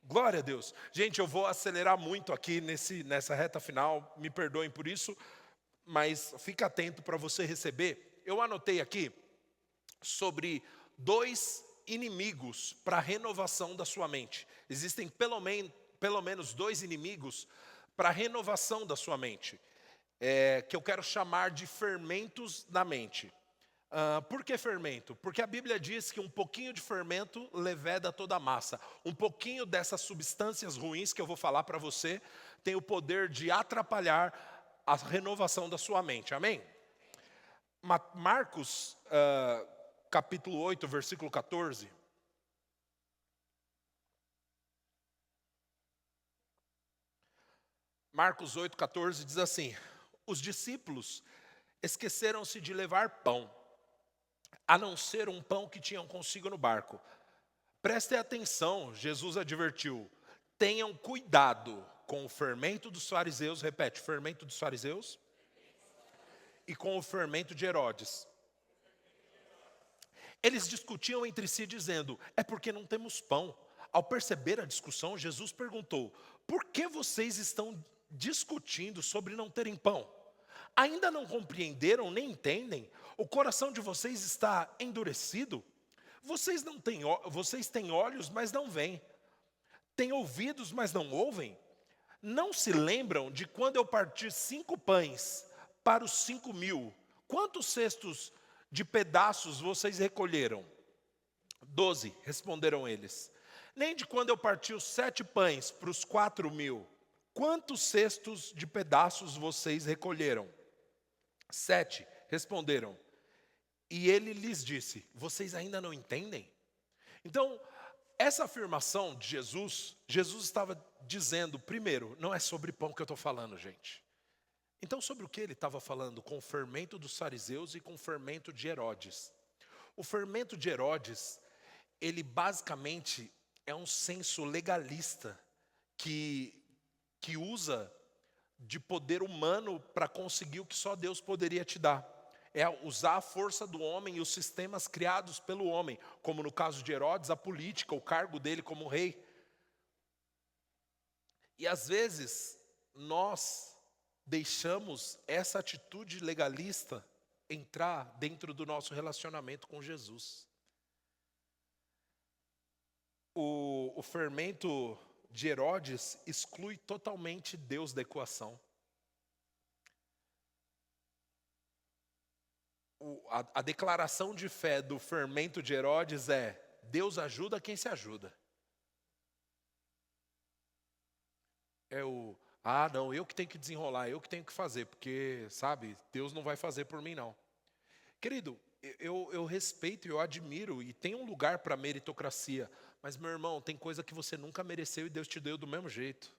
Glória a Deus. Gente, eu vou acelerar muito aqui nessa reta final, me perdoem por isso, mas fica atento para você receber. Eu anotei aqui sobre 2 inimigos para a renovação da sua mente. Existem pelo menos 2 inimigos para a renovação da sua mente, que eu quero chamar de fermentos da mente. Por que fermento? Porque a Bíblia diz que um pouquinho de fermento leveda toda a massa. Um pouquinho dessas substâncias ruins que eu vou falar para você tem o poder de atrapalhar a renovação da sua mente. Amém? Marcos, capítulo 8, versículo 14. Marcos 8, 14 diz assim: os discípulos esqueceram-se de levar pão, a não ser um pão que tinham consigo no barco. Prestem atenção, Jesus advertiu. tenham cuidado com o fermento dos fariseus, repete, fermento dos fariseus, e com o fermento de Herodes. Eles discutiam entre si dizendo, é porque não temos pão. Ao perceber a discussão, Jesus perguntou, por que vocês estão discutindo sobre não terem pão? Ainda não compreenderam nem entendem? O coração de vocês está endurecido? Vocês têm olhos, mas não veem. Têm ouvidos, mas não ouvem? Não se lembram de quando eu parti 5 pães para os 5.000? Quantos cestos de pedaços vocês recolheram? 12, responderam eles. Nem de quando eu parti os 7 pães para os 4.000? Quantos cestos de pedaços vocês recolheram? 7, responderam. E ele lhes disse, vocês ainda não entendem? Então, essa afirmação de Jesus estava dizendo, primeiro, não é sobre pão que eu estou falando, gente. Então, sobre o que ele estava falando? Com o fermento dos fariseus e com o fermento de Herodes. O fermento de Herodes, ele basicamente é um senso legalista que usa de poder humano para conseguir o que só Deus poderia te dar. É usar a força do homem e os sistemas criados pelo homem, como no caso de Herodes, a política, o cargo dele como rei. E às vezes, nós deixamos essa atitude legalista entrar dentro do nosso relacionamento com Jesus. O fermento de Herodes exclui totalmente Deus da equação. A declaração de fé do fermento de Herodes é: Deus ajuda quem se ajuda. Não, eu que tenho que desenrolar, eu que tenho que fazer, porque, sabe, Deus não vai fazer por mim não. Querido, eu respeito e eu admiro, e tem um lugar para meritocracia, mas meu irmão, tem coisa que você nunca mereceu e Deus te deu do mesmo jeito.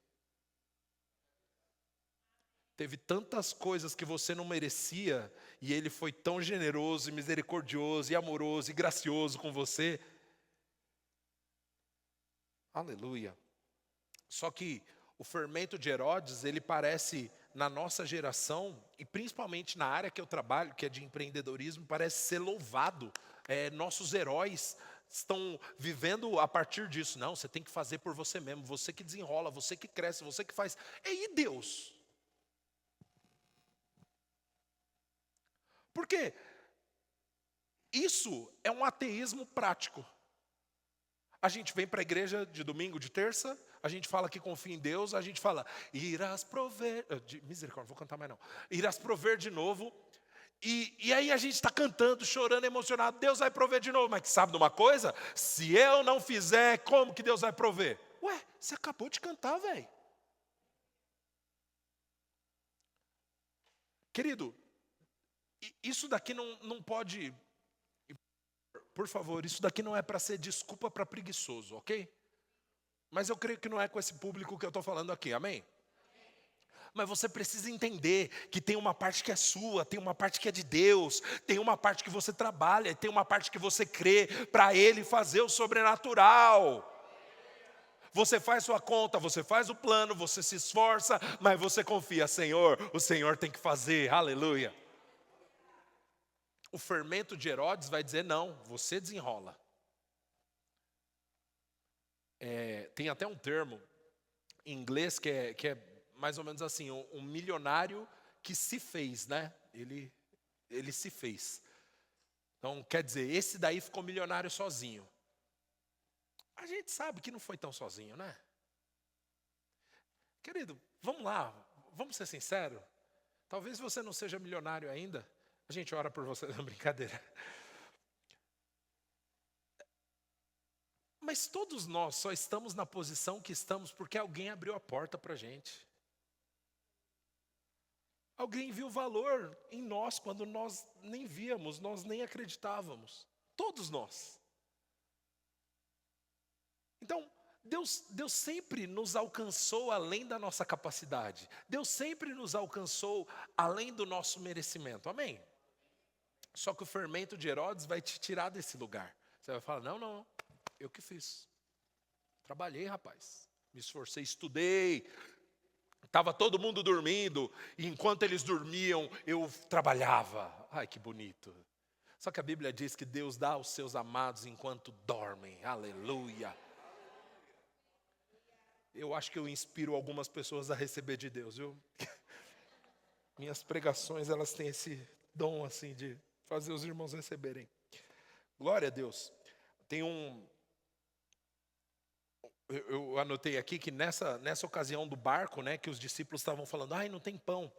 Teve tantas coisas que você não merecia, e Ele foi tão generoso, e misericordioso, e amoroso, e gracioso com você. Aleluia. Só que o fermento de Herodes, ele parece, na nossa geração, e principalmente na área que eu trabalho, que é de empreendedorismo, parece ser louvado. Nossos heróis estão vivendo a partir disso. Não, você tem que fazer por você mesmo, você que desenrola, você que cresce, você que faz. E Deus? Por quê? Isso é um ateísmo prático. A gente vem para a igreja de domingo, de terça, a gente fala que confia em Deus, a gente fala, irás prover, misericórdia, não vou cantar mais não, irás prover de novo, e aí a gente está cantando, chorando, emocionado, Deus vai prover de novo, mas sabe de uma coisa? Se eu não fizer, como que Deus vai prover? Ué, você acabou de cantar, velho. Querido, isso daqui não pode, por favor, isso daqui não é para ser desculpa para preguiçoso, ok? Mas eu creio que não é com esse público que eu estou falando aqui, amém? Mas você precisa entender que tem uma parte que é sua, tem uma parte que é de Deus, tem uma parte que você trabalha, tem uma parte que você crê para Ele fazer o sobrenatural. Você faz sua conta, você faz o plano, você se esforça, mas você confia, Senhor, o Senhor tem que fazer, aleluia. O fermento de Herodes vai dizer, não, você desenrola. Tem até um termo em inglês que é mais ou menos assim, um milionário que se fez, né? Ele se fez. Então, quer dizer, esse daí ficou milionário sozinho. A gente sabe que não foi tão sozinho, né? Querido, vamos lá, vamos ser sinceros. Talvez você não seja milionário ainda. A gente ora por você, não, brincadeira. Mas todos nós só estamos na posição que estamos porque alguém abriu a porta para a gente. Alguém viu valor em nós quando nós nem víamos, nós nem acreditávamos. Todos nós. Então, Deus sempre nos alcançou além da nossa capacidade. Deus sempre nos alcançou além do nosso merecimento. Amém? Só que o fermento de Herodes vai te tirar desse lugar. Você vai falar, não, eu que fiz. Trabalhei, rapaz. me esforcei, estudei. Estava todo mundo dormindo, e enquanto eles dormiam, eu trabalhava. Ai, que bonito. Só que a Bíblia diz que Deus dá aos seus amados enquanto dormem. Aleluia. Eu acho que eu inspiro algumas pessoas a receber de Deus, viu? Minhas pregações, elas têm esse dom assim de fazer os irmãos receberem. Glória a Deus. Tem eu anotei aqui que nessa ocasião do barco, né, que os discípulos estavam falando, ai, não tem pão.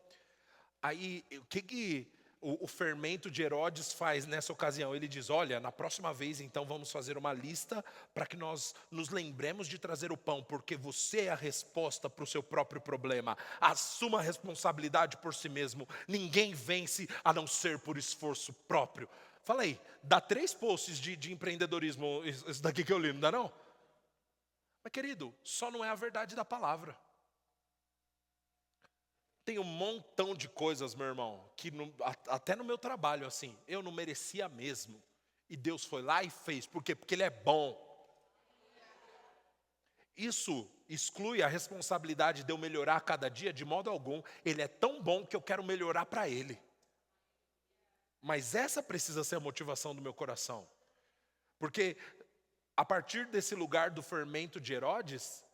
Aí, o que o fermento de Herodes faz nessa ocasião? Ele diz, olha, na próxima vez, então, vamos fazer uma lista para que nós nos lembremos de trazer o pão, porque você é a resposta para o seu próprio problema. Assuma a responsabilidade por si mesmo. Ninguém vence a não ser por esforço próprio. Fala aí, dá 3 posts de empreendedorismo, isso daqui que eu li, não dá não? Mas querido, só não é a verdade da palavra. Tem um montão de coisas, meu irmão, que até no meu trabalho, assim, eu não merecia mesmo. E Deus foi lá e fez. Por quê? Porque Ele é bom. Isso exclui a responsabilidade de eu melhorar a cada dia de modo algum. Ele é tão bom que eu quero melhorar para Ele. Mas essa precisa ser a motivação do meu coração. Porque a partir desse lugar do fermento de Herodes,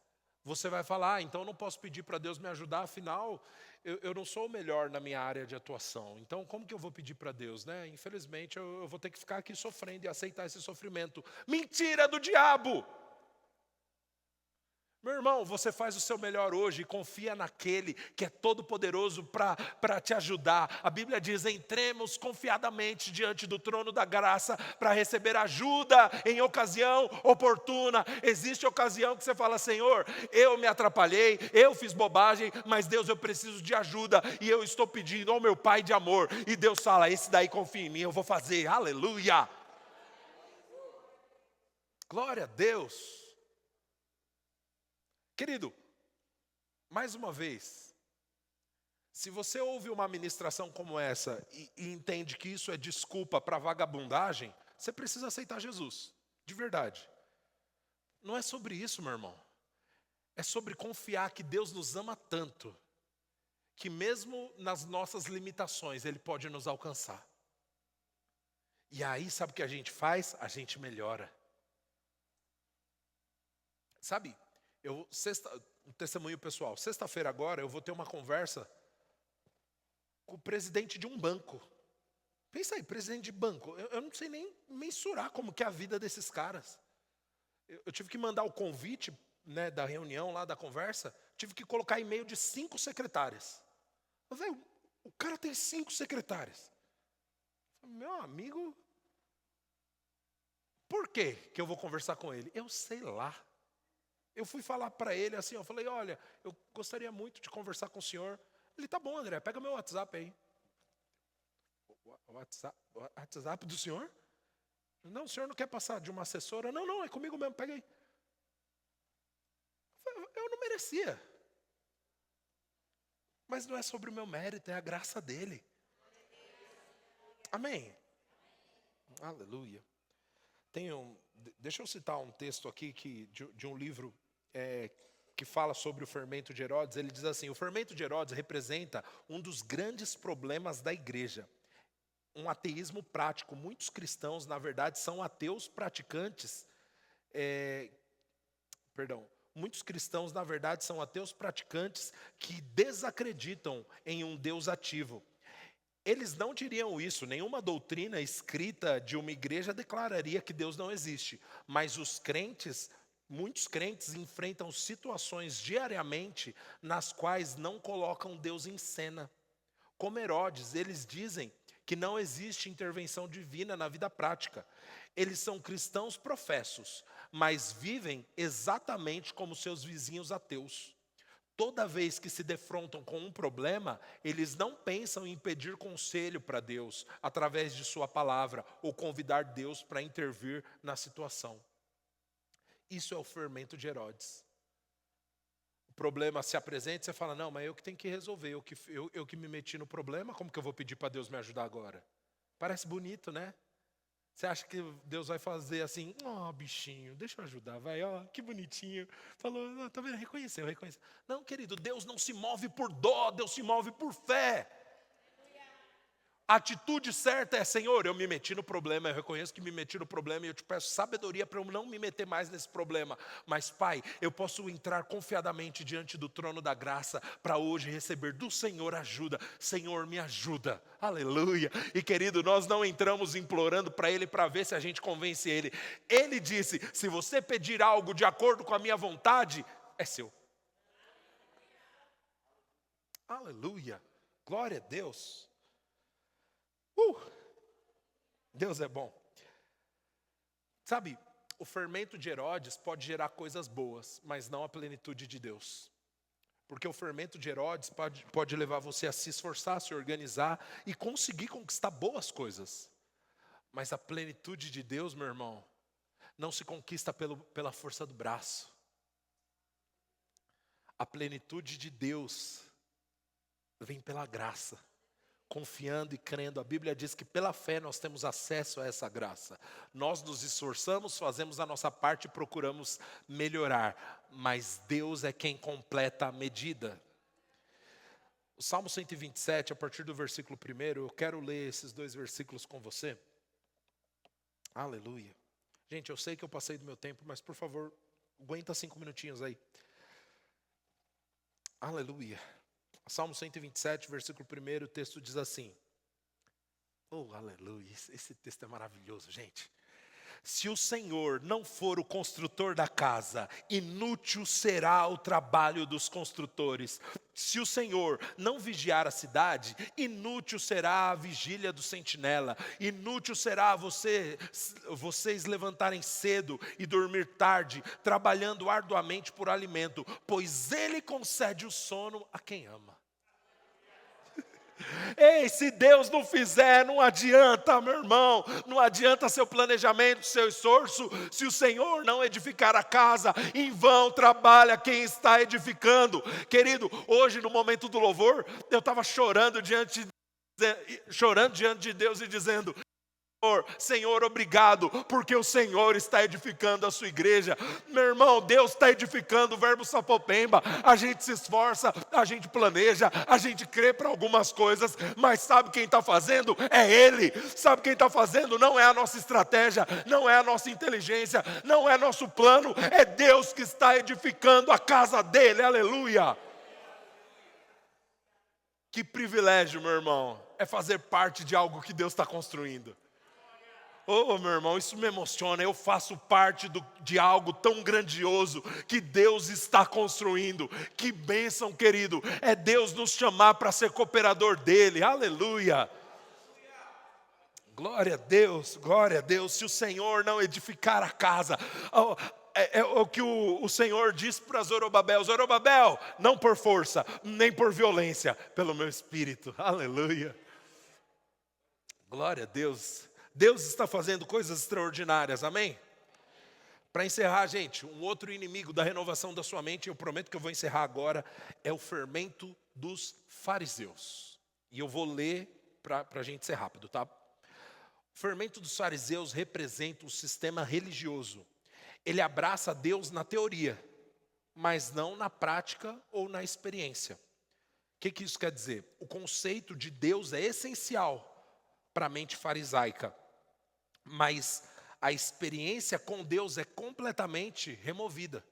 você vai falar, então eu não posso pedir para Deus me ajudar, afinal, eu não sou o melhor na minha área de atuação. Então como que eu vou pedir para Deus, né? Infelizmente eu vou ter que ficar aqui sofrendo e aceitar esse sofrimento. Mentira do diabo! Meu irmão, você faz o seu melhor hoje e confia naquele que é todo poderoso para te ajudar. A Bíblia diz, entremos confiadamente diante do trono da graça para receber ajuda em ocasião oportuna. Existe ocasião que você fala, Senhor, eu me atrapalhei, eu fiz bobagem, mas Deus, eu preciso de ajuda e eu estou pedindo ao meu Pai de amor. E Deus fala, esse daí confia em mim, eu vou fazer, aleluia. Glória a Deus. Querido, mais uma vez, se você ouve uma ministração como essa e entende que isso é desculpa para vagabundagem, você precisa aceitar Jesus, de verdade. Não é sobre isso, meu irmão. É sobre confiar que Deus nos ama tanto, que mesmo nas nossas limitações, Ele pode nos alcançar. E aí, sabe o que a gente faz? A gente melhora. Sabe? Um testemunho pessoal. Sexta-feira agora eu vou ter uma conversa com o presidente de um banco. Pensa aí, presidente de banco. Eu não sei nem mensurar como que é a vida desses caras. Eu tive que mandar o convite, né, da reunião lá, da conversa. Tive que colocar e-mail de 5 secretárias. Velho, o cara tem 5 secretárias. Meu amigo, por que eu vou conversar com ele? Eu sei lá. Eu fui falar para ele assim, eu falei, olha, eu gostaria muito de conversar com o senhor. Ele, tá bom, André, pega meu WhatsApp aí. O WhatsApp do senhor? Não, o senhor não quer passar de uma assessora? Não, é comigo mesmo, pega aí. Eu não merecia. Mas não é sobre o meu mérito, é a graça dele. Amém? Aleluia. Deixa eu citar um texto aqui de um livro que fala sobre o fermento de Herodes. Ele diz assim, o fermento de Herodes representa um dos grandes problemas da igreja. Um ateísmo prático. Muitos cristãos, na verdade, são ateus praticantes. Muitos cristãos, na verdade, são ateus praticantes que desacreditam em um Deus ativo. Eles não diriam isso, nenhuma doutrina escrita de uma igreja declararia que Deus não existe. Mas muitos crentes enfrentam situações diariamente nas quais não colocam Deus em cena. Como Herodes, eles dizem que não existe intervenção divina na vida prática. Eles são cristãos professos, mas vivem exatamente como seus vizinhos ateus. Toda vez que se defrontam com um problema, eles não pensam em pedir conselho para Deus através de sua palavra ou convidar Deus para intervir na situação. Isso é o fermento de Herodes. O problema se apresenta e você fala, não, mas eu que tenho que resolver, eu que me meti no problema, como que eu vou pedir para Deus me ajudar agora? Parece bonito, né? Você acha que Deus vai fazer assim, bichinho, deixa eu ajudar, vai, que bonitinho. Falou, tá vendo, reconheceu. Não, querido, Deus não se move por dó, Deus se move por fé. A atitude certa é, Senhor, eu me meti no problema, eu reconheço que me meti no problema e eu te peço sabedoria para eu não me meter mais nesse problema. Mas, Pai, eu posso entrar confiadamente diante do trono da graça para hoje receber do Senhor ajuda. Senhor, me ajuda. Aleluia. E, querido, nós não entramos implorando para Ele para ver se a gente convence Ele. Ele disse, se você pedir algo de acordo com a minha vontade, é seu. Aleluia. Glória a Deus. Deus é bom. Sabe, o fermento de Herodes pode gerar coisas boas, mas não a plenitude de Deus. Porque o fermento de Herodes pode levar você a se esforçar, a se organizar e conseguir conquistar boas coisas. Mas a plenitude de Deus, meu irmão, não se conquista pela força do braço. A plenitude de Deus vem pela graça. Confiando e crendo, a Bíblia diz que pela fé nós temos acesso a essa graça. Nós nos esforçamos, fazemos a nossa parte e procuramos melhorar, mas Deus é quem completa a medida. O Salmo 127, a partir do versículo 1, eu quero ler esses 2 versículos com você. Aleluia. Gente, eu sei que eu passei do meu tempo, mas por favor, aguenta 5 minutinhos aí. Aleluia. Salmo 127, versículo 1, o texto diz assim. Aleluia, esse texto é maravilhoso, gente. Se o Senhor não for o construtor da casa, inútil será o trabalho dos construtores. Se o Senhor não vigiar a cidade, inútil será a vigília do sentinela. Inútil será vocês levantarem cedo e dormir tarde, trabalhando arduamente por alimento, pois Ele concede o sono a quem ama. Ei, se Deus não fizer, não adianta, meu irmão, não adianta seu planejamento, seu esforço, se o Senhor não edificar a casa, em vão trabalha quem está edificando. Querido, hoje no momento do louvor, eu estava chorando diante de Deus e dizendo, Senhor, obrigado, porque o Senhor está edificando a sua igreja. Meu irmão, Deus está edificando o Verbo Sapopemba. A gente se esforça, a gente planeja, a gente crê para algumas coisas, mas sabe quem está fazendo? É Ele. Sabe quem está fazendo? Não é a nossa estratégia, não é a nossa inteligência, não é nosso plano, é Deus que está edificando a casa dele, aleluia. Que privilégio, meu irmão, é fazer parte de algo que Deus está construindo. Meu irmão, isso me emociona, eu faço parte de algo tão grandioso que Deus está construindo. Que bênção, querido, é Deus nos chamar para ser cooperador dEle, aleluia. Glória a Deus, se o Senhor não edificar a casa, é o que o Senhor disse para Zorobabel, não por força, nem por violência, pelo meu espírito, aleluia. Glória a Deus. Deus está fazendo coisas extraordinárias, amém? Para encerrar, gente, um outro inimigo da renovação da sua mente, eu prometo que eu vou encerrar agora, é o fermento dos fariseus. E eu vou ler para a gente ser rápido, tá? O fermento dos fariseus representa o sistema religioso. Ele abraça Deus na teoria, mas não na prática ou na experiência. O que isso quer dizer? O conceito de Deus é essencial para a mente farisaica, mas a experiência com Deus é completamente removida.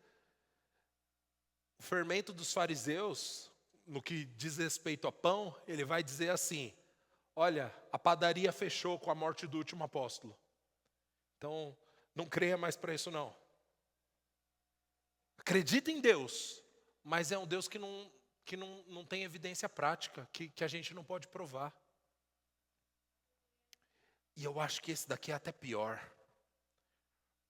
O fermento dos fariseus, no que diz respeito a pão, ele vai dizer assim, olha, a padaria fechou com a morte do último apóstolo, então não creia mais para isso não. Acredita em Deus, mas é um Deus que não tem evidência prática, que a gente não pode provar. E eu acho que esse daqui é até pior.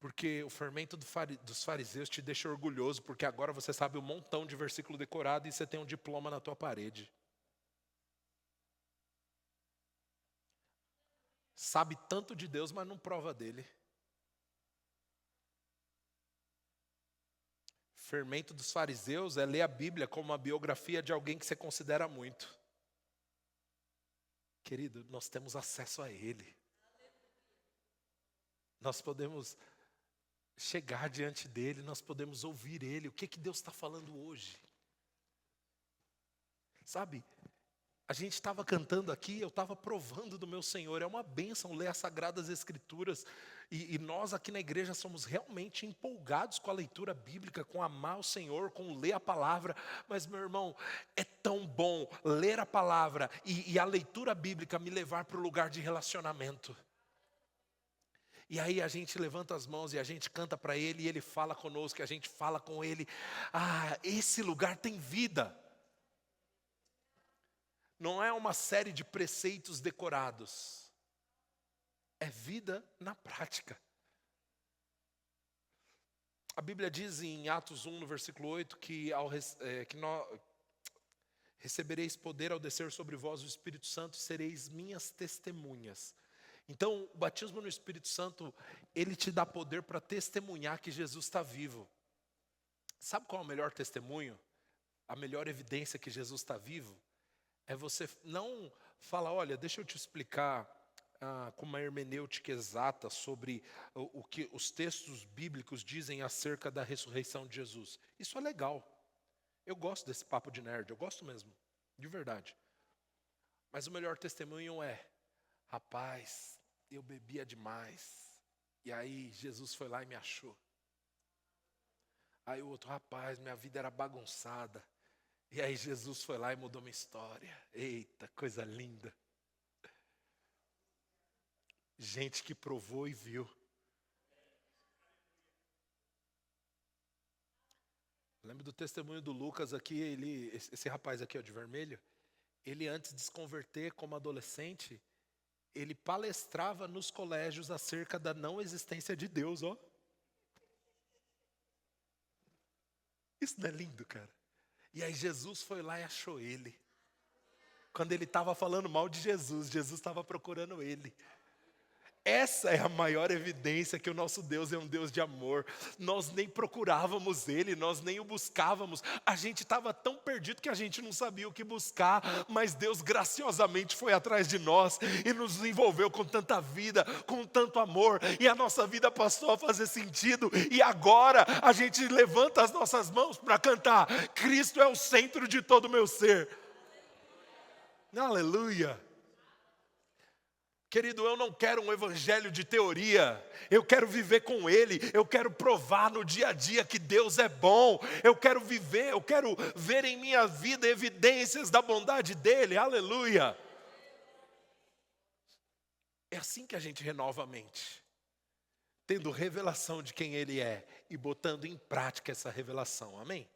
Porque o fermento dos fariseus te deixa orgulhoso, porque agora você sabe um montão de versículo decorado e você tem um diploma na tua parede. Sabe tanto de Deus, mas não prova dele. Fermento dos fariseus é ler a Bíblia como uma biografia de alguém que você considera muito. Querido, nós temos acesso a Ele. Nós podemos chegar diante dele, nós podemos ouvir ele. O que Deus está falando hoje? Sabe, a gente estava cantando aqui, eu estava provando do meu Senhor. É uma bênção ler as Sagradas Escrituras. E nós aqui na igreja somos realmente empolgados com a leitura bíblica, com amar o Senhor, com ler a palavra. Mas, meu irmão, é tão bom ler a palavra e a leitura bíblica me levar para o lugar de relacionamento. E aí a gente levanta as mãos e a gente canta para Ele, e Ele fala conosco, e a gente fala com Ele. Ah, esse lugar tem vida. Não é uma série de preceitos decorados. É vida na prática. A Bíblia diz em Atos 1, no versículo 8, que recebereis poder ao descer sobre vós o Espírito Santo, e sereis minhas testemunhas. Então, o batismo no Espírito Santo, ele te dá poder para testemunhar que Jesus está vivo. Sabe qual é o melhor testemunho? A melhor evidência que Jesus está vivo? É você não falar, olha, deixa eu te explicar com uma hermenêutica exata sobre o que os textos bíblicos dizem acerca da ressurreição de Jesus. Isso é legal. Eu gosto desse papo de nerd, eu gosto mesmo, de verdade. Mas o melhor testemunho é, rapaz, eu bebia demais, e aí Jesus foi lá e me achou. Aí o outro, rapaz, minha vida era bagunçada. E aí Jesus foi lá e mudou minha história. Eita, coisa linda. Gente que provou e viu. Lembro do testemunho do Lucas aqui, esse rapaz aqui ó, de vermelho. Ele antes de se converter como adolescente, ele palestrava nos colégios acerca da não existência de Deus, ó. Isso não é lindo, cara? E aí Jesus foi lá e achou ele. Quando ele estava falando mal de Jesus, Jesus estava procurando ele. Essa é a maior evidência que o nosso Deus é um Deus de amor. Nós nem procurávamos Ele, nós nem o buscávamos. A gente estava tão perdido que a gente não sabia o que buscar. Mas Deus graciosamente foi atrás de nós e nos envolveu com tanta vida, com tanto amor. E a nossa vida passou a fazer sentido. E agora a gente levanta as nossas mãos para cantar. Cristo é o centro de todo o meu ser. Aleluia. Querido, eu não quero um evangelho de teoria, eu quero viver com Ele, eu quero provar no dia a dia que Deus é bom, eu quero ver em minha vida evidências da bondade dEle, aleluia. É assim que a gente renova a mente, tendo revelação de quem Ele é e botando em prática essa revelação, amém?